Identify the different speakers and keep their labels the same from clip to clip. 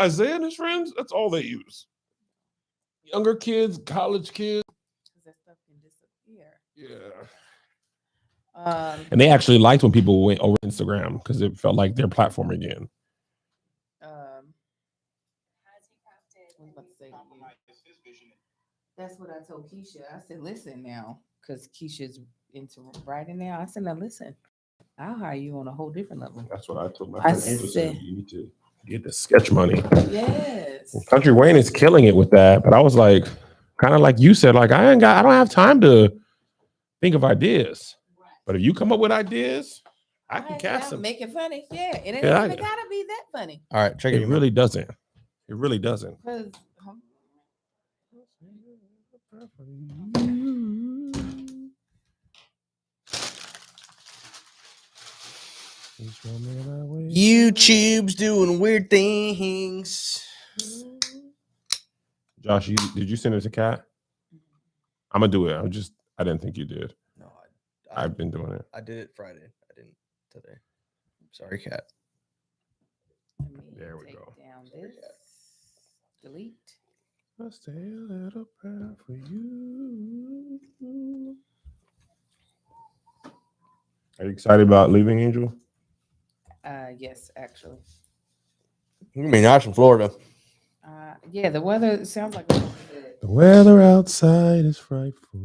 Speaker 1: Isaiah and his friends, that's all they use. Younger kids, college kids.
Speaker 2: Because that stuff can disappear.
Speaker 1: Yeah.
Speaker 2: Um,
Speaker 1: And they actually liked when people went over Instagram because it felt like their platform again.
Speaker 2: I was about to say to you. That's what I told Keisha. I said, listen now, because Keisha's into writing now. I said, now listen, I'll hire you on a whole different level.
Speaker 1: That's what I told my
Speaker 2: I
Speaker 1: friend Angel.
Speaker 2: said-
Speaker 1: You need to get the sketch money.
Speaker 2: Yes.
Speaker 1: Country Wayne is killing it with that. But I was like, kind of like you said, like I don't have time to think of ideas. But if you come up with ideas, I can cast them.
Speaker 2: Make it funny. Yeah. It ain't
Speaker 1: Yeah,
Speaker 2: even gotta be that funny.
Speaker 3: All right, check
Speaker 1: It really doesn't. It really doesn't.
Speaker 2: Because
Speaker 3: YouTube's doing weird things.
Speaker 1: Josh, did you send it to Kat? I'm gonna do it. I didn't think you did.
Speaker 3: No,
Speaker 1: I've been doing it.
Speaker 3: I did it Friday. I didn't today. Sorry, Kat.
Speaker 1: There we
Speaker 2: take
Speaker 1: go.
Speaker 2: Down this. Delete.
Speaker 1: I'll stay a little prayer for you. Are you excited about leaving, Angel?
Speaker 2: Yes, actually.
Speaker 3: You're gonna be nice in Florida.
Speaker 2: Yeah, the weather sounds like it's good.
Speaker 1: The weather outside is frightful.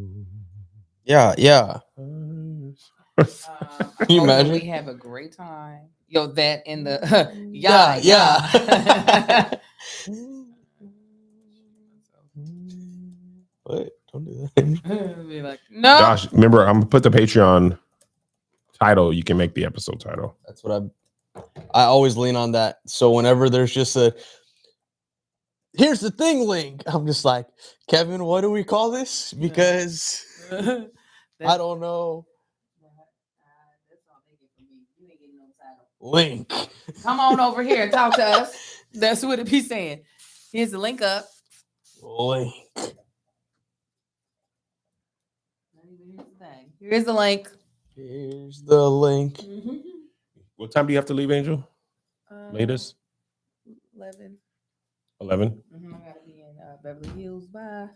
Speaker 3: Yeah.
Speaker 1: Um,
Speaker 2: Can
Speaker 3: you imagine?
Speaker 2: We have a great time. Yo, that in the
Speaker 3: yeah. What? Don't do that.
Speaker 2: Be like, no.
Speaker 1: Josh, remember, I'm gonna put the Patreon title. You can make the episode title.
Speaker 3: That's what I always lean on that. So whenever there's just a here's the thing link, I'm just like, Kevin, what do we call this? Because I don't know.
Speaker 2: That's all they get from me. You ain't getting no title.
Speaker 3: Link.
Speaker 2: Come on over here and talk to us. That's what it be saying. Here's the link up.
Speaker 3: Link.
Speaker 2: Not even here's the thing. Here's the link.
Speaker 3: Here's the link.
Speaker 1: What time do you have to leave, Angel? Latest?
Speaker 2: 11.
Speaker 1: 11.
Speaker 2: I gotta be in Beverly Hills by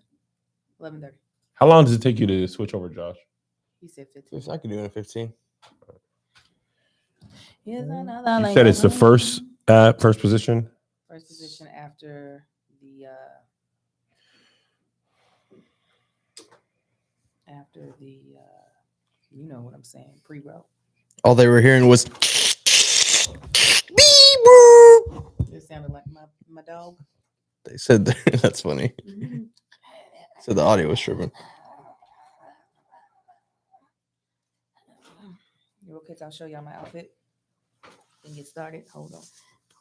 Speaker 2: 11:30.
Speaker 1: How long does it take you to switch over, Josh?
Speaker 2: He said 15.
Speaker 3: I could do it in 15.
Speaker 2: Here's another
Speaker 1: You
Speaker 2: link.
Speaker 1: said it's the first position.
Speaker 2: First position after the you know what I'm saying, pre-roll.
Speaker 3: All they were hearing was
Speaker 2: It sounded like my dog.
Speaker 3: they said that's funny. So the audio was tripping.
Speaker 2: You okay? I'll show y'all my outfit and get started. Hold on.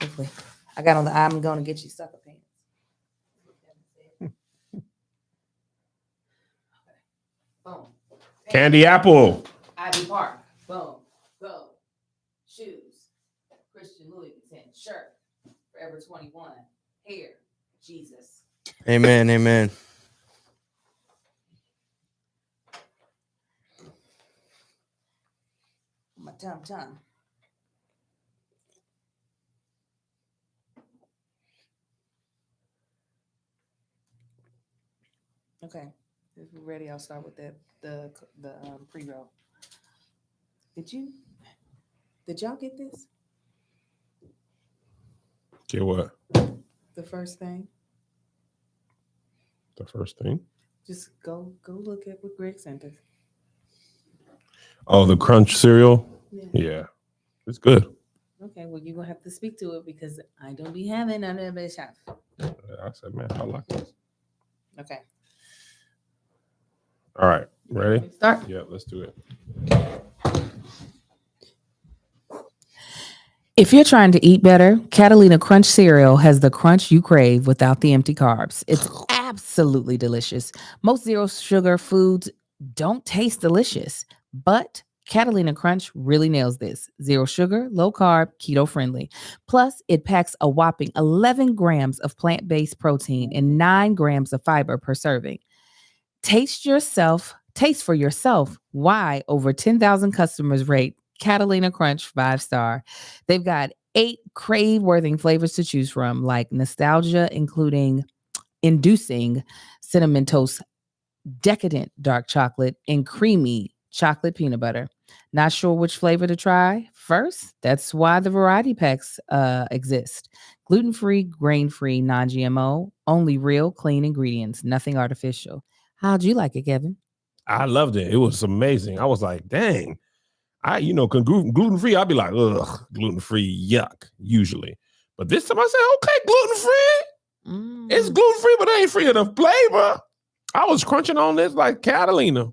Speaker 2: Hopefully. I got on the I'm gonna get you sucker pants. Boom.
Speaker 1: Candy apple.
Speaker 2: Ivy Park. Boom. Go. Shoes. Christian Louis Vuitton. Shirt. Forever 21. Hair. Jesus.
Speaker 3: Amen. Amen.
Speaker 2: My tum. Okay. If we're ready, I'll start with the pre-roll. Did y'all get this?
Speaker 1: Get what?
Speaker 2: The first thing?
Speaker 1: The first thing?
Speaker 2: Just go look at what Greg sent us.
Speaker 1: Oh, the Crunch cereal?
Speaker 2: Yeah.
Speaker 1: Yeah. It's good.
Speaker 2: Okay, well, you're going to have to speak to it because I don't be having none of that stuff.
Speaker 1: I said, man, I like this.
Speaker 2: Okay.
Speaker 1: All right. Ready?
Speaker 2: Start.
Speaker 1: Yeah, let's do it.
Speaker 2: If you're trying to eat better, Catalina Crunch cereal has the crunch you crave without the empty carbs. It's absolutely delicious. Most zero sugar foods don't taste delicious, but Catalina Crunch really nails this. Zero sugar, low carb, keto friendly. Plus, it packs a whopping 11 grams of plant-based protein and 9 grams of fiber per serving. Taste for yourself why over 10,000 customers rate Catalina Crunch 5-star. They've got 8 crave-worthy flavors to choose from, like nostalgia, inducing cinnamon toast, decadent dark chocolate, and creamy chocolate peanut butter. Not sure which flavor to try first? That's why the variety packs exist. Gluten-free, grain-free, non-GMO, only real, clean ingredients, nothing artificial. How'd you like it, Kevin?
Speaker 1: I loved it. It was amazing. I was like, dang. Gluten free, I'd be like, ugh, gluten free, yuck, usually. But this time I said, okay, gluten free. It's gluten free, but it ain't free of the flavor. I was crunching on this like Catalina.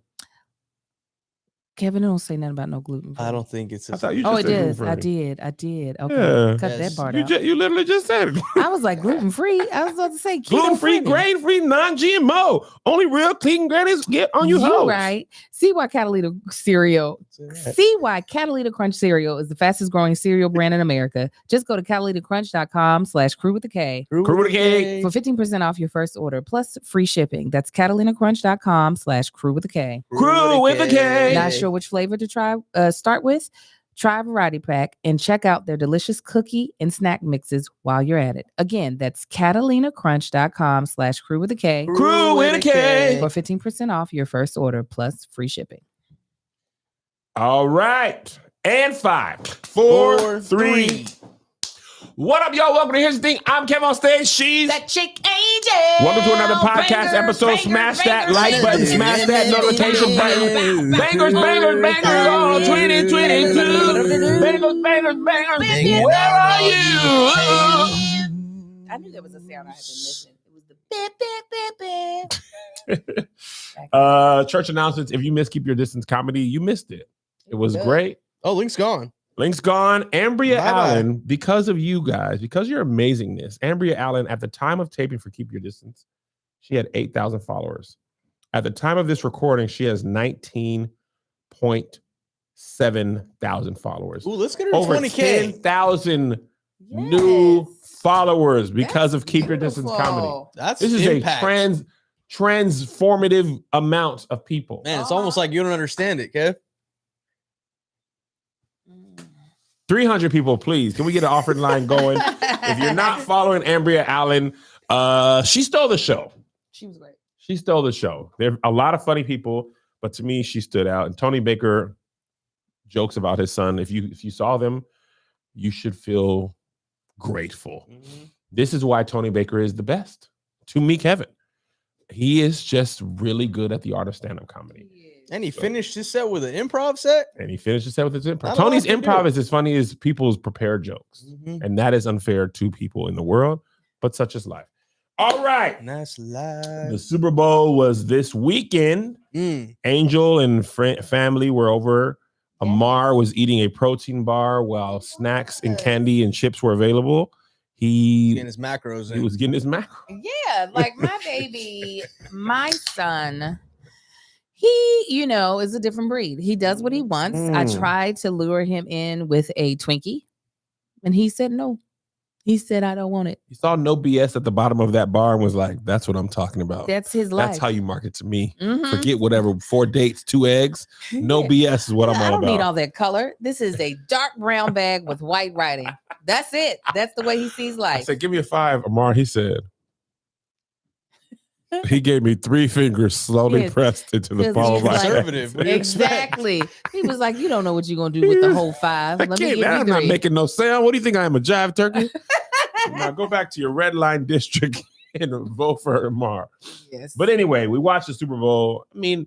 Speaker 2: Kevin, don't say nothing about no gluten.
Speaker 3: I don't think it's.
Speaker 1: I thought you
Speaker 2: Oh,
Speaker 1: just
Speaker 2: it
Speaker 1: said
Speaker 2: is.
Speaker 1: gluten-free.
Speaker 2: I did. Okay,
Speaker 1: Yeah.
Speaker 2: cut
Speaker 3: Yes.
Speaker 2: that part out.
Speaker 1: You literally just said it.
Speaker 2: I was like gluten free. I was about to say
Speaker 1: Gluten free,
Speaker 2: keto-friendly.
Speaker 1: grain free, non GMO. Only real clean grannies get on you
Speaker 2: You
Speaker 1: hoes.
Speaker 2: right. See why Catalina cereal. See why Catalina Crunch cereal is the fastest growing cereal brand in America. Just go to CatalinaCrunch.com/crew with a K
Speaker 1: Crew with a K.
Speaker 2: for 15% off your first order plus free shipping. That's CatalinaCrunch.com/crew with a K.
Speaker 1: Crew with a K.
Speaker 2: Not sure which flavor to try? Start with. Try a variety pack and check out their delicious cookie and snack mixes while you're at it. Again, that's CatalinaCrunch.com/crew with a K
Speaker 1: Crew with a K.
Speaker 2: for 15% off your first order plus free shipping.
Speaker 1: All right. And 5, 4, 3. What up, y'all? Welcome to Here's the Thing. I'm Kevin on stage. She's
Speaker 2: That chick Angel.
Speaker 1: Welcome to another podcast episode. Smash that like button. Smash that notification button. Bangers, all 2022. Bangers. Where are you?
Speaker 2: I knew there was a sound I had been missing. It was the beep, beep, beep, beep.
Speaker 1: Church announcements. If you missed Keep Your Distance Comedy, you missed it. It was great.
Speaker 3: Oh, link's gone.
Speaker 1: Link's gone. Ambria
Speaker 3: Bye-bye.
Speaker 1: Allen, because of you guys, because of your amazingness, Ambria Allen, at the time of taping for Keep Your Distance, she had 8,000 followers. At the time of this recording, she has 19.7 thousand followers.
Speaker 3: Ooh, let's get her to
Speaker 1: Over
Speaker 3: 20K.
Speaker 1: 10,000 new
Speaker 2: Yes.
Speaker 1: followers because
Speaker 2: That's
Speaker 1: of Keep Your Distance Comedy.
Speaker 2: beautiful.
Speaker 3: That's
Speaker 1: This is
Speaker 3: impact.
Speaker 1: a transformative amount of people.
Speaker 3: Man, it's almost like you don't understand it, Kev.
Speaker 1: 300 people, please. Can we get an offering line going? If you're not following Ambria Allen, she stole the show.
Speaker 2: She was great.
Speaker 1: She stole the show. There are a lot of funny people, but to me, she stood out. And Tony Baker jokes about his son. If you saw them, you should feel grateful. This is why Tony Baker is the best. To me, Kevin. He is just really good at the art of stand-up comedy.
Speaker 3: And he finished his set with an improv set.
Speaker 1: And he finished his set with his improv.
Speaker 3: Not a
Speaker 1: Tony's
Speaker 3: lot to
Speaker 1: improv
Speaker 3: do.
Speaker 1: is as funny as people's prepared jokes. And that is unfair to people in the world, but such is life. All right.
Speaker 3: And that's live.
Speaker 1: The Super Bowl was this weekend. Angel and family were over. Amar was eating a protein bar while snacks and candy and chips were available.
Speaker 3: Getting his macros in.
Speaker 1: He was getting his macro.
Speaker 2: Yeah, like my baby, my son, he, is a different breed. He does what he wants. I tried to lure him in with a Twinkie, and he said no. He said, I don't want it.
Speaker 1: He saw no BS at the bottom of that bar and was like, that's what I'm talking about.
Speaker 2: That's his life.
Speaker 1: That's how you market to me.
Speaker 2: Mhm.
Speaker 1: Forget whatever, 4 dates, 2 eggs. No
Speaker 2: Yeah.
Speaker 1: BS is what I'm
Speaker 2: I
Speaker 1: all
Speaker 2: don't need
Speaker 1: about.
Speaker 2: all that color. This is a dark brown bag with white writing. That's it. That's the way he sees
Speaker 1: I
Speaker 2: life.
Speaker 1: said, give me a 5. Amar, he said. He gave me 3 fingers slowly
Speaker 2: Yes,
Speaker 1: pressed into the
Speaker 2: 'cause
Speaker 1: palm of
Speaker 2: he's
Speaker 1: my
Speaker 2: like-
Speaker 1: hand.
Speaker 3: Conservative. What do you expect?
Speaker 2: Exactly. He was like, you don't know what you're going to do with the whole 5.
Speaker 1: I
Speaker 2: Let me
Speaker 1: can't,
Speaker 2: give
Speaker 1: I'm
Speaker 2: you
Speaker 1: not
Speaker 2: 3.
Speaker 1: making no sound. What do you think I am, a jive turkey? Now go back to your red line district and vote for Amar.
Speaker 2: Yes.
Speaker 1: But anyway, we watched the Super Bowl. I mean,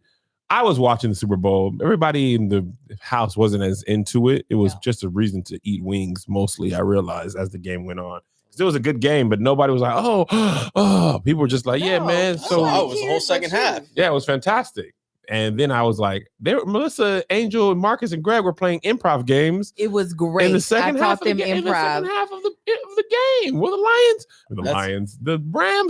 Speaker 1: I was watching the Super Bowl. Everybody in the house wasn't as into it. It was
Speaker 2: No.
Speaker 1: just a reason to eat wings, mostly, I realized, as the game went on. It was a good game, but nobody was like, oh. People were just like, yeah,
Speaker 2: No,
Speaker 1: man. So,
Speaker 3: Oh, it was the whole second half.
Speaker 1: yeah, it was fantastic. And then I was like, Melissa, Angel, and Marcus and Greg were playing improv games
Speaker 2: It was great.
Speaker 1: in the second
Speaker 2: I
Speaker 1: half
Speaker 2: taught them
Speaker 1: in the second
Speaker 2: improv.
Speaker 1: half of the game. Well, the Rams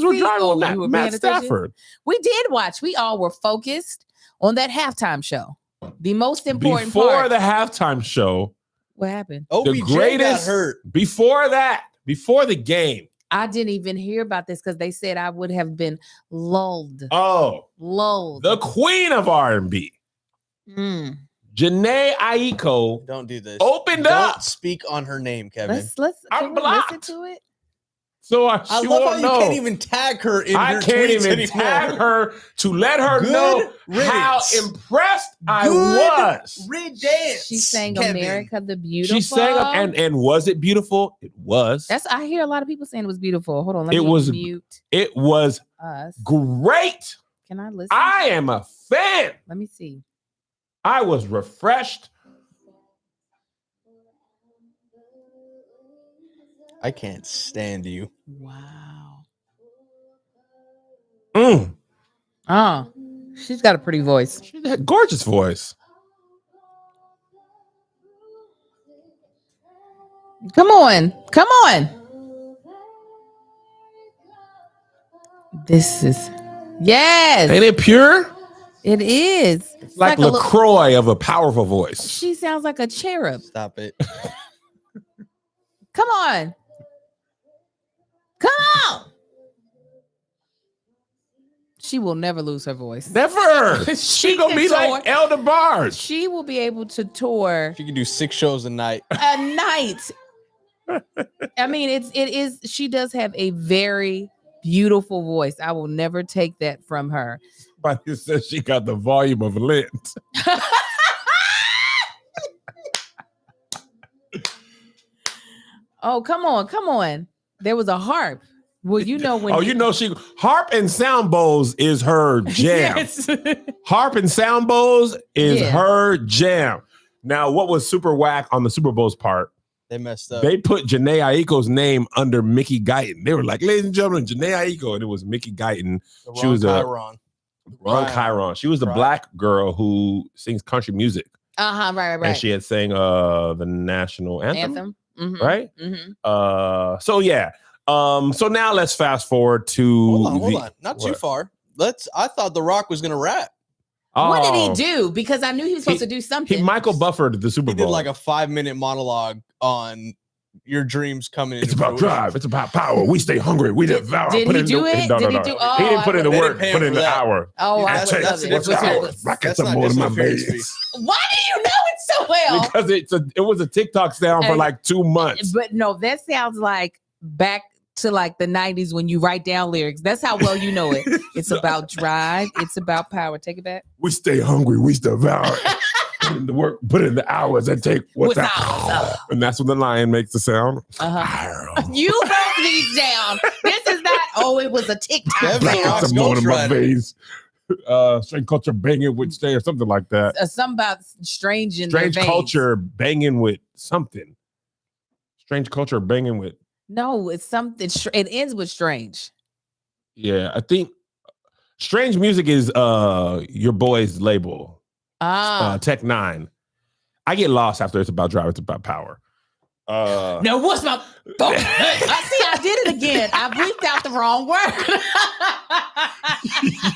Speaker 1: were
Speaker 2: See,
Speaker 1: driving with
Speaker 2: you were
Speaker 1: Matt
Speaker 2: paying attention?
Speaker 1: Stafford.
Speaker 2: We did watch. We all were focused on that halftime show. The most important
Speaker 1: Before
Speaker 2: part.
Speaker 1: the halftime show,
Speaker 2: What happened?
Speaker 1: the
Speaker 3: OBJ got
Speaker 1: greatest
Speaker 3: hurt.
Speaker 1: before the game.
Speaker 2: I didn't even hear about this because they said I would have been lulled.
Speaker 1: Oh,
Speaker 2: Lulled.
Speaker 1: the queen of R&B,
Speaker 2: Mm.
Speaker 1: Janae Aiko
Speaker 3: Don't do this.
Speaker 1: opened
Speaker 3: Don't
Speaker 1: up.
Speaker 3: speak on her name, Kevin.
Speaker 2: Let's
Speaker 1: I'm
Speaker 2: can we listen
Speaker 1: blocked.
Speaker 2: to it?
Speaker 1: So
Speaker 3: I
Speaker 1: she
Speaker 3: love how
Speaker 1: won't
Speaker 3: you
Speaker 1: know.
Speaker 3: can't even tag her in
Speaker 1: I
Speaker 3: your
Speaker 1: can't
Speaker 3: tweets
Speaker 1: even
Speaker 3: anymore.
Speaker 1: tag her to let her
Speaker 3: Good
Speaker 1: know how
Speaker 3: riddance.
Speaker 1: impressed I
Speaker 3: Good
Speaker 1: was.
Speaker 3: riddance.
Speaker 2: She sang
Speaker 3: Kevin.
Speaker 2: America the Beautiful.
Speaker 1: She sang up and was it beautiful? It was.
Speaker 2: I hear a lot of people saying it was beautiful. Hold on, let
Speaker 1: It
Speaker 2: me
Speaker 1: was-
Speaker 2: mute
Speaker 1: It was
Speaker 2: us.
Speaker 1: great.
Speaker 2: Can I listen?
Speaker 1: I am a fan.
Speaker 2: Let me see.
Speaker 1: I was refreshed.
Speaker 3: I can't stand you.
Speaker 2: Wow.
Speaker 1: Mm.
Speaker 2: Oh, she's got a pretty voice.
Speaker 1: She had a gorgeous voice.
Speaker 2: Come on. Come on. This is yes.
Speaker 1: Ain't it pure?
Speaker 2: It is.
Speaker 1: It's like
Speaker 2: a little-
Speaker 1: LaCroix of a powerful voice.
Speaker 2: She sounds like a cherub.
Speaker 3: Stop it.
Speaker 2: Come on. Come on. She will never lose her voice.
Speaker 1: Never.
Speaker 2: She
Speaker 1: She gonna
Speaker 2: can
Speaker 1: be
Speaker 2: tour.
Speaker 1: like Elder Barge.
Speaker 2: She will be able to tour
Speaker 3: She can do 6 shows a night.
Speaker 2: a night. I mean, it is. She does have a very beautiful voice. I will never take that from her.
Speaker 1: Somebody says she got the volume of lint.
Speaker 2: Oh, come on, come on. There was a harp. Well, you know when.
Speaker 1: Oh, you know she harp and sound bowls is her jam.
Speaker 2: Yes.
Speaker 1: Harp and sound bowls is
Speaker 2: Yeah.
Speaker 1: her jam. Now, what was super whack on the Super Bowl's part?
Speaker 3: They messed up.
Speaker 1: They put Janae Aiko's name under Mickey Guyton. They were like, ladies and gentlemen, Janae Aiko, and it was Mickey Guyton.
Speaker 3: The
Speaker 1: she was a-
Speaker 3: Chiron.
Speaker 1: Ron
Speaker 3: Right.
Speaker 1: Chiron. She was the
Speaker 3: Right.
Speaker 1: black girl who sings country music,
Speaker 2: Right.
Speaker 1: and she had sang the national anthem.
Speaker 2: Mhm,
Speaker 1: Right?
Speaker 2: mhm.
Speaker 1: So yeah. So now let's fast forward to
Speaker 3: Hold on. Not too
Speaker 1: what?
Speaker 3: far. I thought The Rock was gonna rap.
Speaker 2: What did he
Speaker 1: Oh,
Speaker 2: do? Because I knew he was supposed to do something.
Speaker 1: He Michael Buffered the Super
Speaker 3: He
Speaker 1: Bowl.
Speaker 3: did like a 5-minute monologue on your dreams coming in.
Speaker 1: It's about drive. It's about power. We stay hungry. We devour.
Speaker 2: Did he do it?
Speaker 1: No,
Speaker 2: Did
Speaker 1: no,
Speaker 2: he do-
Speaker 1: no.
Speaker 2: oh,
Speaker 1: He didn't put in the
Speaker 3: They
Speaker 1: work.
Speaker 3: didn't pay
Speaker 1: Put
Speaker 3: him
Speaker 1: in
Speaker 3: for
Speaker 1: the
Speaker 3: that.
Speaker 1: hour.
Speaker 2: Oh, I
Speaker 3: That's-
Speaker 2: would
Speaker 3: that's
Speaker 2: love
Speaker 3: a
Speaker 2: it.
Speaker 1: What's
Speaker 3: different
Speaker 1: the hour?
Speaker 3: fee.
Speaker 1: Rocket
Speaker 3: That's
Speaker 1: some
Speaker 3: not
Speaker 1: more to my
Speaker 3: disciplinary fee.
Speaker 1: veins.
Speaker 2: Why do you know it so well?
Speaker 1: Because it was a TikTok sound for
Speaker 2: And-
Speaker 1: like 2 months.
Speaker 2: But no, that sounds like back to like the 90s when you write down lyrics. That's how well you know it. It's about drive. It's about power. Take it back.
Speaker 1: We stay hungry. We devour. Put in the work. Put in the hours and take what's
Speaker 2: What's
Speaker 1: out.
Speaker 2: ours?
Speaker 1: And that's when the lion makes the sound.
Speaker 2: Uh-huh. You wrote these down. This is not. Oh, it was a TikTok.
Speaker 3: Kevin
Speaker 1: Black
Speaker 2: sound.
Speaker 3: Rock's
Speaker 1: at some more to my
Speaker 3: ghostwriter.
Speaker 1: veins. Strange culture banging with stay or something like that.
Speaker 2: Something about strange in their
Speaker 1: Strange
Speaker 2: veins.
Speaker 1: culture banging with something. Strange culture banging with.
Speaker 2: No, it's something. It ends with strange.
Speaker 1: Yeah, I think Strange Music is your boy's label, Tech Nine. I get lost after it's about drive. It's about power.
Speaker 2: No, what's my? I did it again. I bleeped out the wrong word.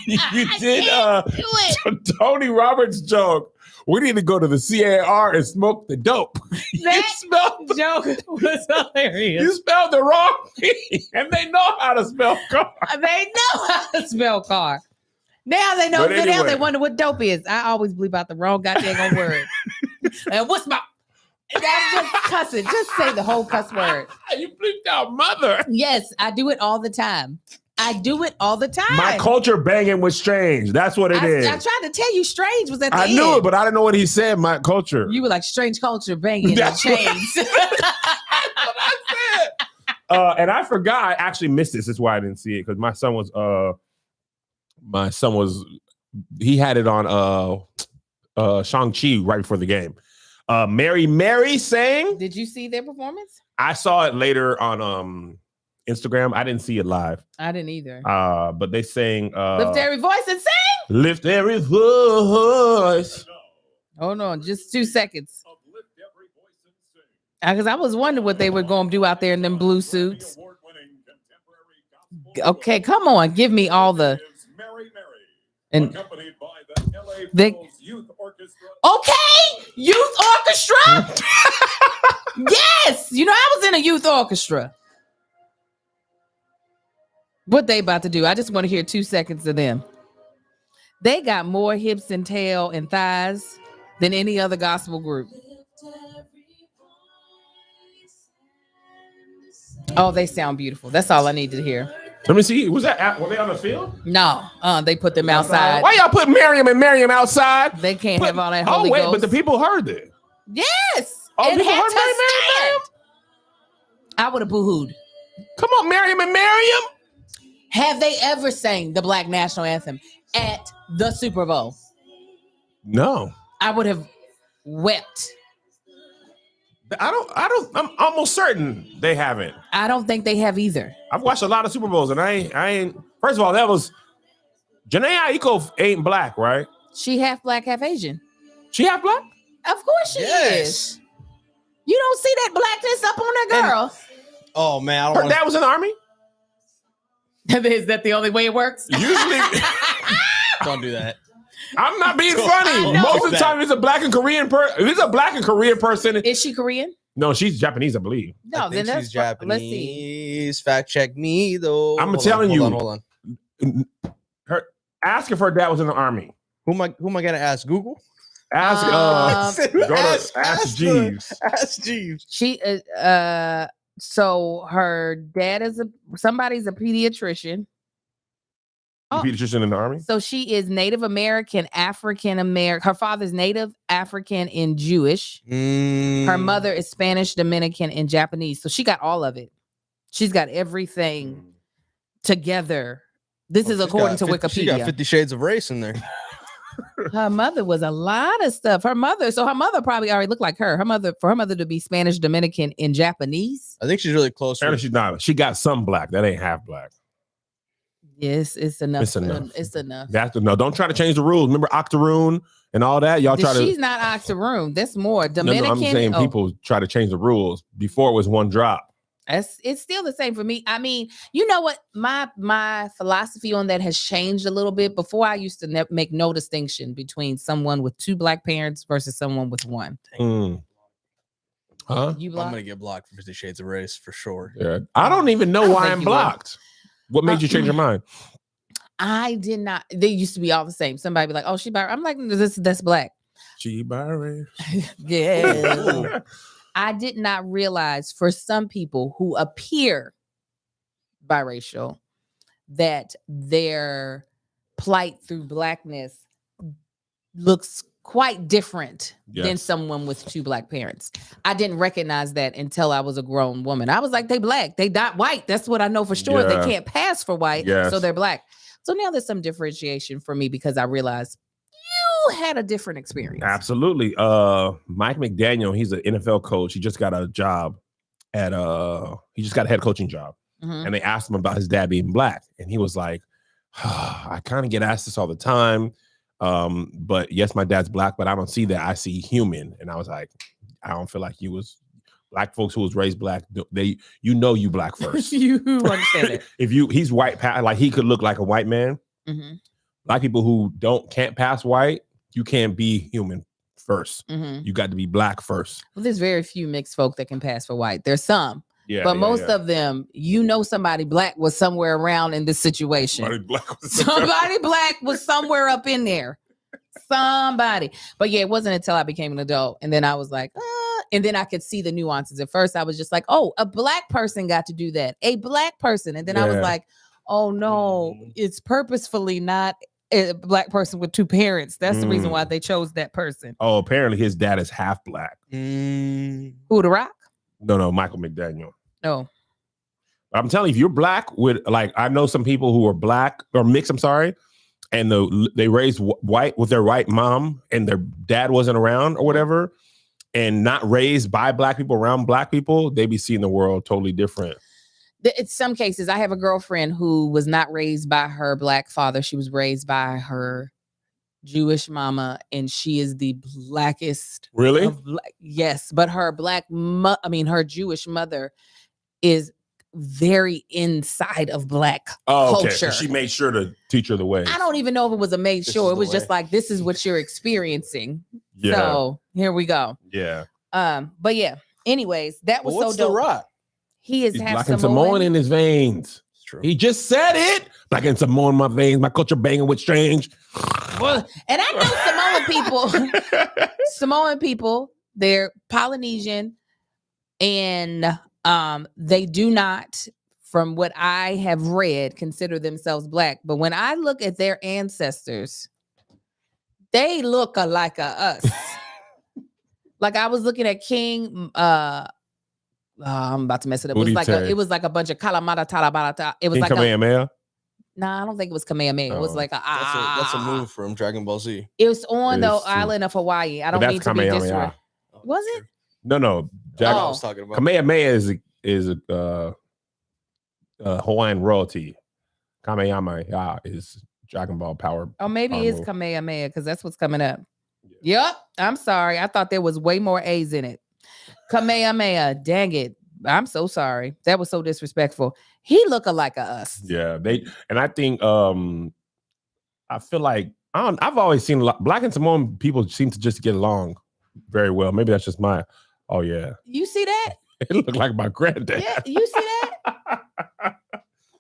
Speaker 1: You
Speaker 2: I
Speaker 1: did
Speaker 2: can't do it.
Speaker 1: Tony Roberts joke. We need to go to the CAR and smoke the dope.
Speaker 2: That
Speaker 1: spelled
Speaker 2: joke was hilarious.
Speaker 1: you spelled the wrong thing, and they know how to spell car.
Speaker 2: They know how to spell car. Now they know.
Speaker 1: But
Speaker 2: Now
Speaker 1: anyway.
Speaker 2: they wonder what dope is. I always bleep out the wrong goddamn word. And what's my? I'm just cussing. Just say the whole cuss word.
Speaker 1: You bleeped out mother.
Speaker 2: Yes, I do it all the time. I do it all the time.
Speaker 1: My culture banging with Strange. That's what it is.
Speaker 2: I tried to tell you, strange was at the
Speaker 1: I
Speaker 2: end.
Speaker 1: knew it, but I didn't know what he said. My culture.
Speaker 2: You were like strange culture banging and
Speaker 1: That's what-
Speaker 2: chains.
Speaker 1: And I forgot. I actually missed this. That's why I didn't see it because my son was. He had it on Shang-Chi right before the game. Mary sang.
Speaker 2: Did you see their performance?
Speaker 1: I saw it later on Instagram. I didn't see it live.
Speaker 2: I didn't either.
Speaker 1: But they sang
Speaker 2: Lift every voice and sing.
Speaker 1: Lift Every Voice.
Speaker 2: Hold on, just 2 seconds. Because I was wondering what they were going to do out there in them blue suits. Okay, come on, give me all the. And they, okay, youth orchestra. Yes, you know I was in a youth orchestra. What they about to do? I just want to hear 2 seconds of them. They got more hips and tail and thighs than any other gospel group. Oh, they sound beautiful. That's all I need to hear.
Speaker 1: Let me see. Was were they on the field?
Speaker 2: No, they put them outside.
Speaker 1: Why y'all put Miriam and Miriam outside?
Speaker 2: They can't have all that Holy Ghost.
Speaker 1: But the people heard it.
Speaker 2: Yes.
Speaker 1: Oh,
Speaker 2: it
Speaker 1: people
Speaker 2: had
Speaker 1: heard
Speaker 2: to
Speaker 1: Miriam.
Speaker 2: stand. I would have boo-hooed.
Speaker 1: Come on, Miriam and Miriam.
Speaker 2: Have they ever sang the Black National Anthem at the Super Bowl?
Speaker 1: No.
Speaker 2: I would have wept.
Speaker 1: I'm almost certain they haven't.
Speaker 2: I don't think they have either.
Speaker 1: I've watched a lot of Super Bowls, and I ain't. First of all, that was Janae Aiko ain't black, right?
Speaker 2: She half black, half Asian.
Speaker 1: She half black?
Speaker 2: Of course she is. You don't see that blackness up on that girl.
Speaker 3: Oh man,
Speaker 1: Her dad was in the army.
Speaker 2: Is that the only way it works?
Speaker 1: Usually,
Speaker 3: don't do that.
Speaker 1: I'm not being funny. Most of the time, it's a black and Korean person. If it's a black and Korean person,
Speaker 2: is she Korean?
Speaker 1: No, she's Japanese, I believe.
Speaker 2: No, then that's
Speaker 3: she's Japanese.
Speaker 2: Let's see.
Speaker 3: Fact check me though.
Speaker 1: I'm telling you.
Speaker 3: Hold on.
Speaker 1: Ask if her dad was in the army.
Speaker 3: Who am I gonna ask? Google.
Speaker 1: Ask. Ask Jeeves.
Speaker 3: Ask Jeeves.
Speaker 2: She so her dad is somebody's a pediatrician.
Speaker 1: Pediatrician in the army.
Speaker 2: So she is Native American, African American. Her father's Native African and Jewish. Her mother is Spanish, Dominican, and Japanese. So she got all of it. She's got everything together. This is according to Wikipedia.
Speaker 3: She got 50 Shades of Race in there.
Speaker 2: Her mother was a lot of stuff. Her mother probably already looked like her. For her mother to be Spanish, Dominican, and Japanese.
Speaker 3: I think she's really close.
Speaker 1: Apparently she's not. She got some black. That ain't half black.
Speaker 2: Yes, it's enough.
Speaker 1: It's enough.
Speaker 2: It's enough.
Speaker 1: No, don't try to change the rules. Remember Octoroon and all that? Y'all try to.
Speaker 2: She's not Octoroon. That's more Dominican.
Speaker 1: No, I'm saying people try to change the rules. Before it was one drop.
Speaker 2: It's still the same for me. I mean, you know what? My philosophy on that has changed a little bit. Before I used to make no distinction between someone with 2 black parents versus someone with 1.
Speaker 1: Huh?
Speaker 2: You blocked?
Speaker 3: I'm gonna get blocked for 50 Shades of Race for sure.
Speaker 1: Yeah. I don't even know why I'm blocked. What made you change your mind?
Speaker 2: I did not. They used to be all the same. Somebody be like, "Oh, she bi." I'm like, that's black.
Speaker 1: She bi.
Speaker 2: Yeah. I did not realize for some people who appear biracial that their plight through blackness looks quite different than someone with 2 black parents. I didn't recognize that until I was a grown woman. I was like, they black, they not white. That's what I know for sure. They can't pass for white, so they're black. So now there's some differentiation for me because I realized you had a different experience.
Speaker 1: Absolutely. Mike McDaniel, he's an NFL coach. He just got a job at he just got a head coaching job. And they asked him about his dad being black. And he was like, I kind of get asked this all the time. But yes, my dad's black, but I don't see that. I see human. And I was like, I don't feel like you was black folks who was raised black. You black first.
Speaker 2: You understand it.
Speaker 1: He's white, like he could look like a white man. Black people who can't pass white, you can't be human first. You got to be black first.
Speaker 2: Well, there's very few mixed folk that can pass for white. There's some. But most of them, somebody black was somewhere around in this situation. Somebody black was somewhere up in there. Somebody. But yeah, it wasn't until I became an adult. And then I was like, and then I could see the nuances. At first, I was just like, oh, a black person got to do that. A black person. And then I was like, oh no, it's purposefully not a black person with 2 parents. That's the reason why they chose that person.
Speaker 1: Oh, apparently his dad is half black.
Speaker 2: Who, The Rock?
Speaker 1: No, Michael McDaniel.
Speaker 2: Oh.
Speaker 1: I'm telling you, if you're black with, like, I know some people who are black or mixed, I'm sorry, and they raised white with their white mom and their dad wasn't around or whatever, and not raised by black people around black people, they be seeing the world totally different.
Speaker 2: In some cases, I have a girlfriend who was not raised by her black father. She was raised by her Jewish mama, and she is the blackest.
Speaker 1: Really?
Speaker 2: Yes, but her her Jewish mother is very inside of black culture.
Speaker 1: So she made sure to teach her the way.
Speaker 2: I don't even know if it was a made sure. It was just like, this is what you're experiencing.
Speaker 1: Yeah.
Speaker 2: So here we go.
Speaker 1: Yeah.
Speaker 2: But yeah. Anyways, that was so dope.
Speaker 3: The Rock?
Speaker 2: He's
Speaker 1: black
Speaker 2: half
Speaker 1: and
Speaker 2: Samoan.
Speaker 1: Samoan in his veins.
Speaker 3: It's true.
Speaker 1: He just said it. Black and Samoan in my veins. My culture banging with strange.
Speaker 2: Well, and I know Samoan people. Samoan people, they're Polynesian, and they do not, from what I have read, consider themselves black. But when I look at their ancestors, they look like us. Like I was looking at King. I'm about to mess it up. It was like a bunch of Kalamata Talabarata. It was
Speaker 1: King
Speaker 2: like
Speaker 1: Kamehameha.
Speaker 2: I don't think it was Kamehameha. It was
Speaker 1: Oh.
Speaker 2: like
Speaker 3: That's a move from Dragon Ball Z.
Speaker 2: It was on
Speaker 1: It
Speaker 2: the
Speaker 1: is too.
Speaker 2: island of Hawaii. I
Speaker 1: But
Speaker 2: don't
Speaker 1: that's
Speaker 2: mean to be
Speaker 1: Kamehameha.
Speaker 2: disrespectful. Was it?
Speaker 1: No.
Speaker 3: That's what I
Speaker 2: Oh.
Speaker 3: was talking about.
Speaker 1: Kamehameha is a Hawaiian royalty. Kamehameha is Dragon Ball power.
Speaker 2: Oh, maybe
Speaker 1: power
Speaker 2: it's
Speaker 1: move.
Speaker 2: Kamehameha because that's what's coming up. Yep. I'm sorry. I thought there was way more A's in it. Kamehameha. Dang it. I'm so sorry. That was so disrespectful. He look alike us.
Speaker 1: Yeah, I think I feel like I've always seen Black and Samoan people seem to just get along very well. Maybe that's just my. Oh yeah,
Speaker 2: You see that?
Speaker 1: it looked like my granddad.
Speaker 2: Yeah. You see that?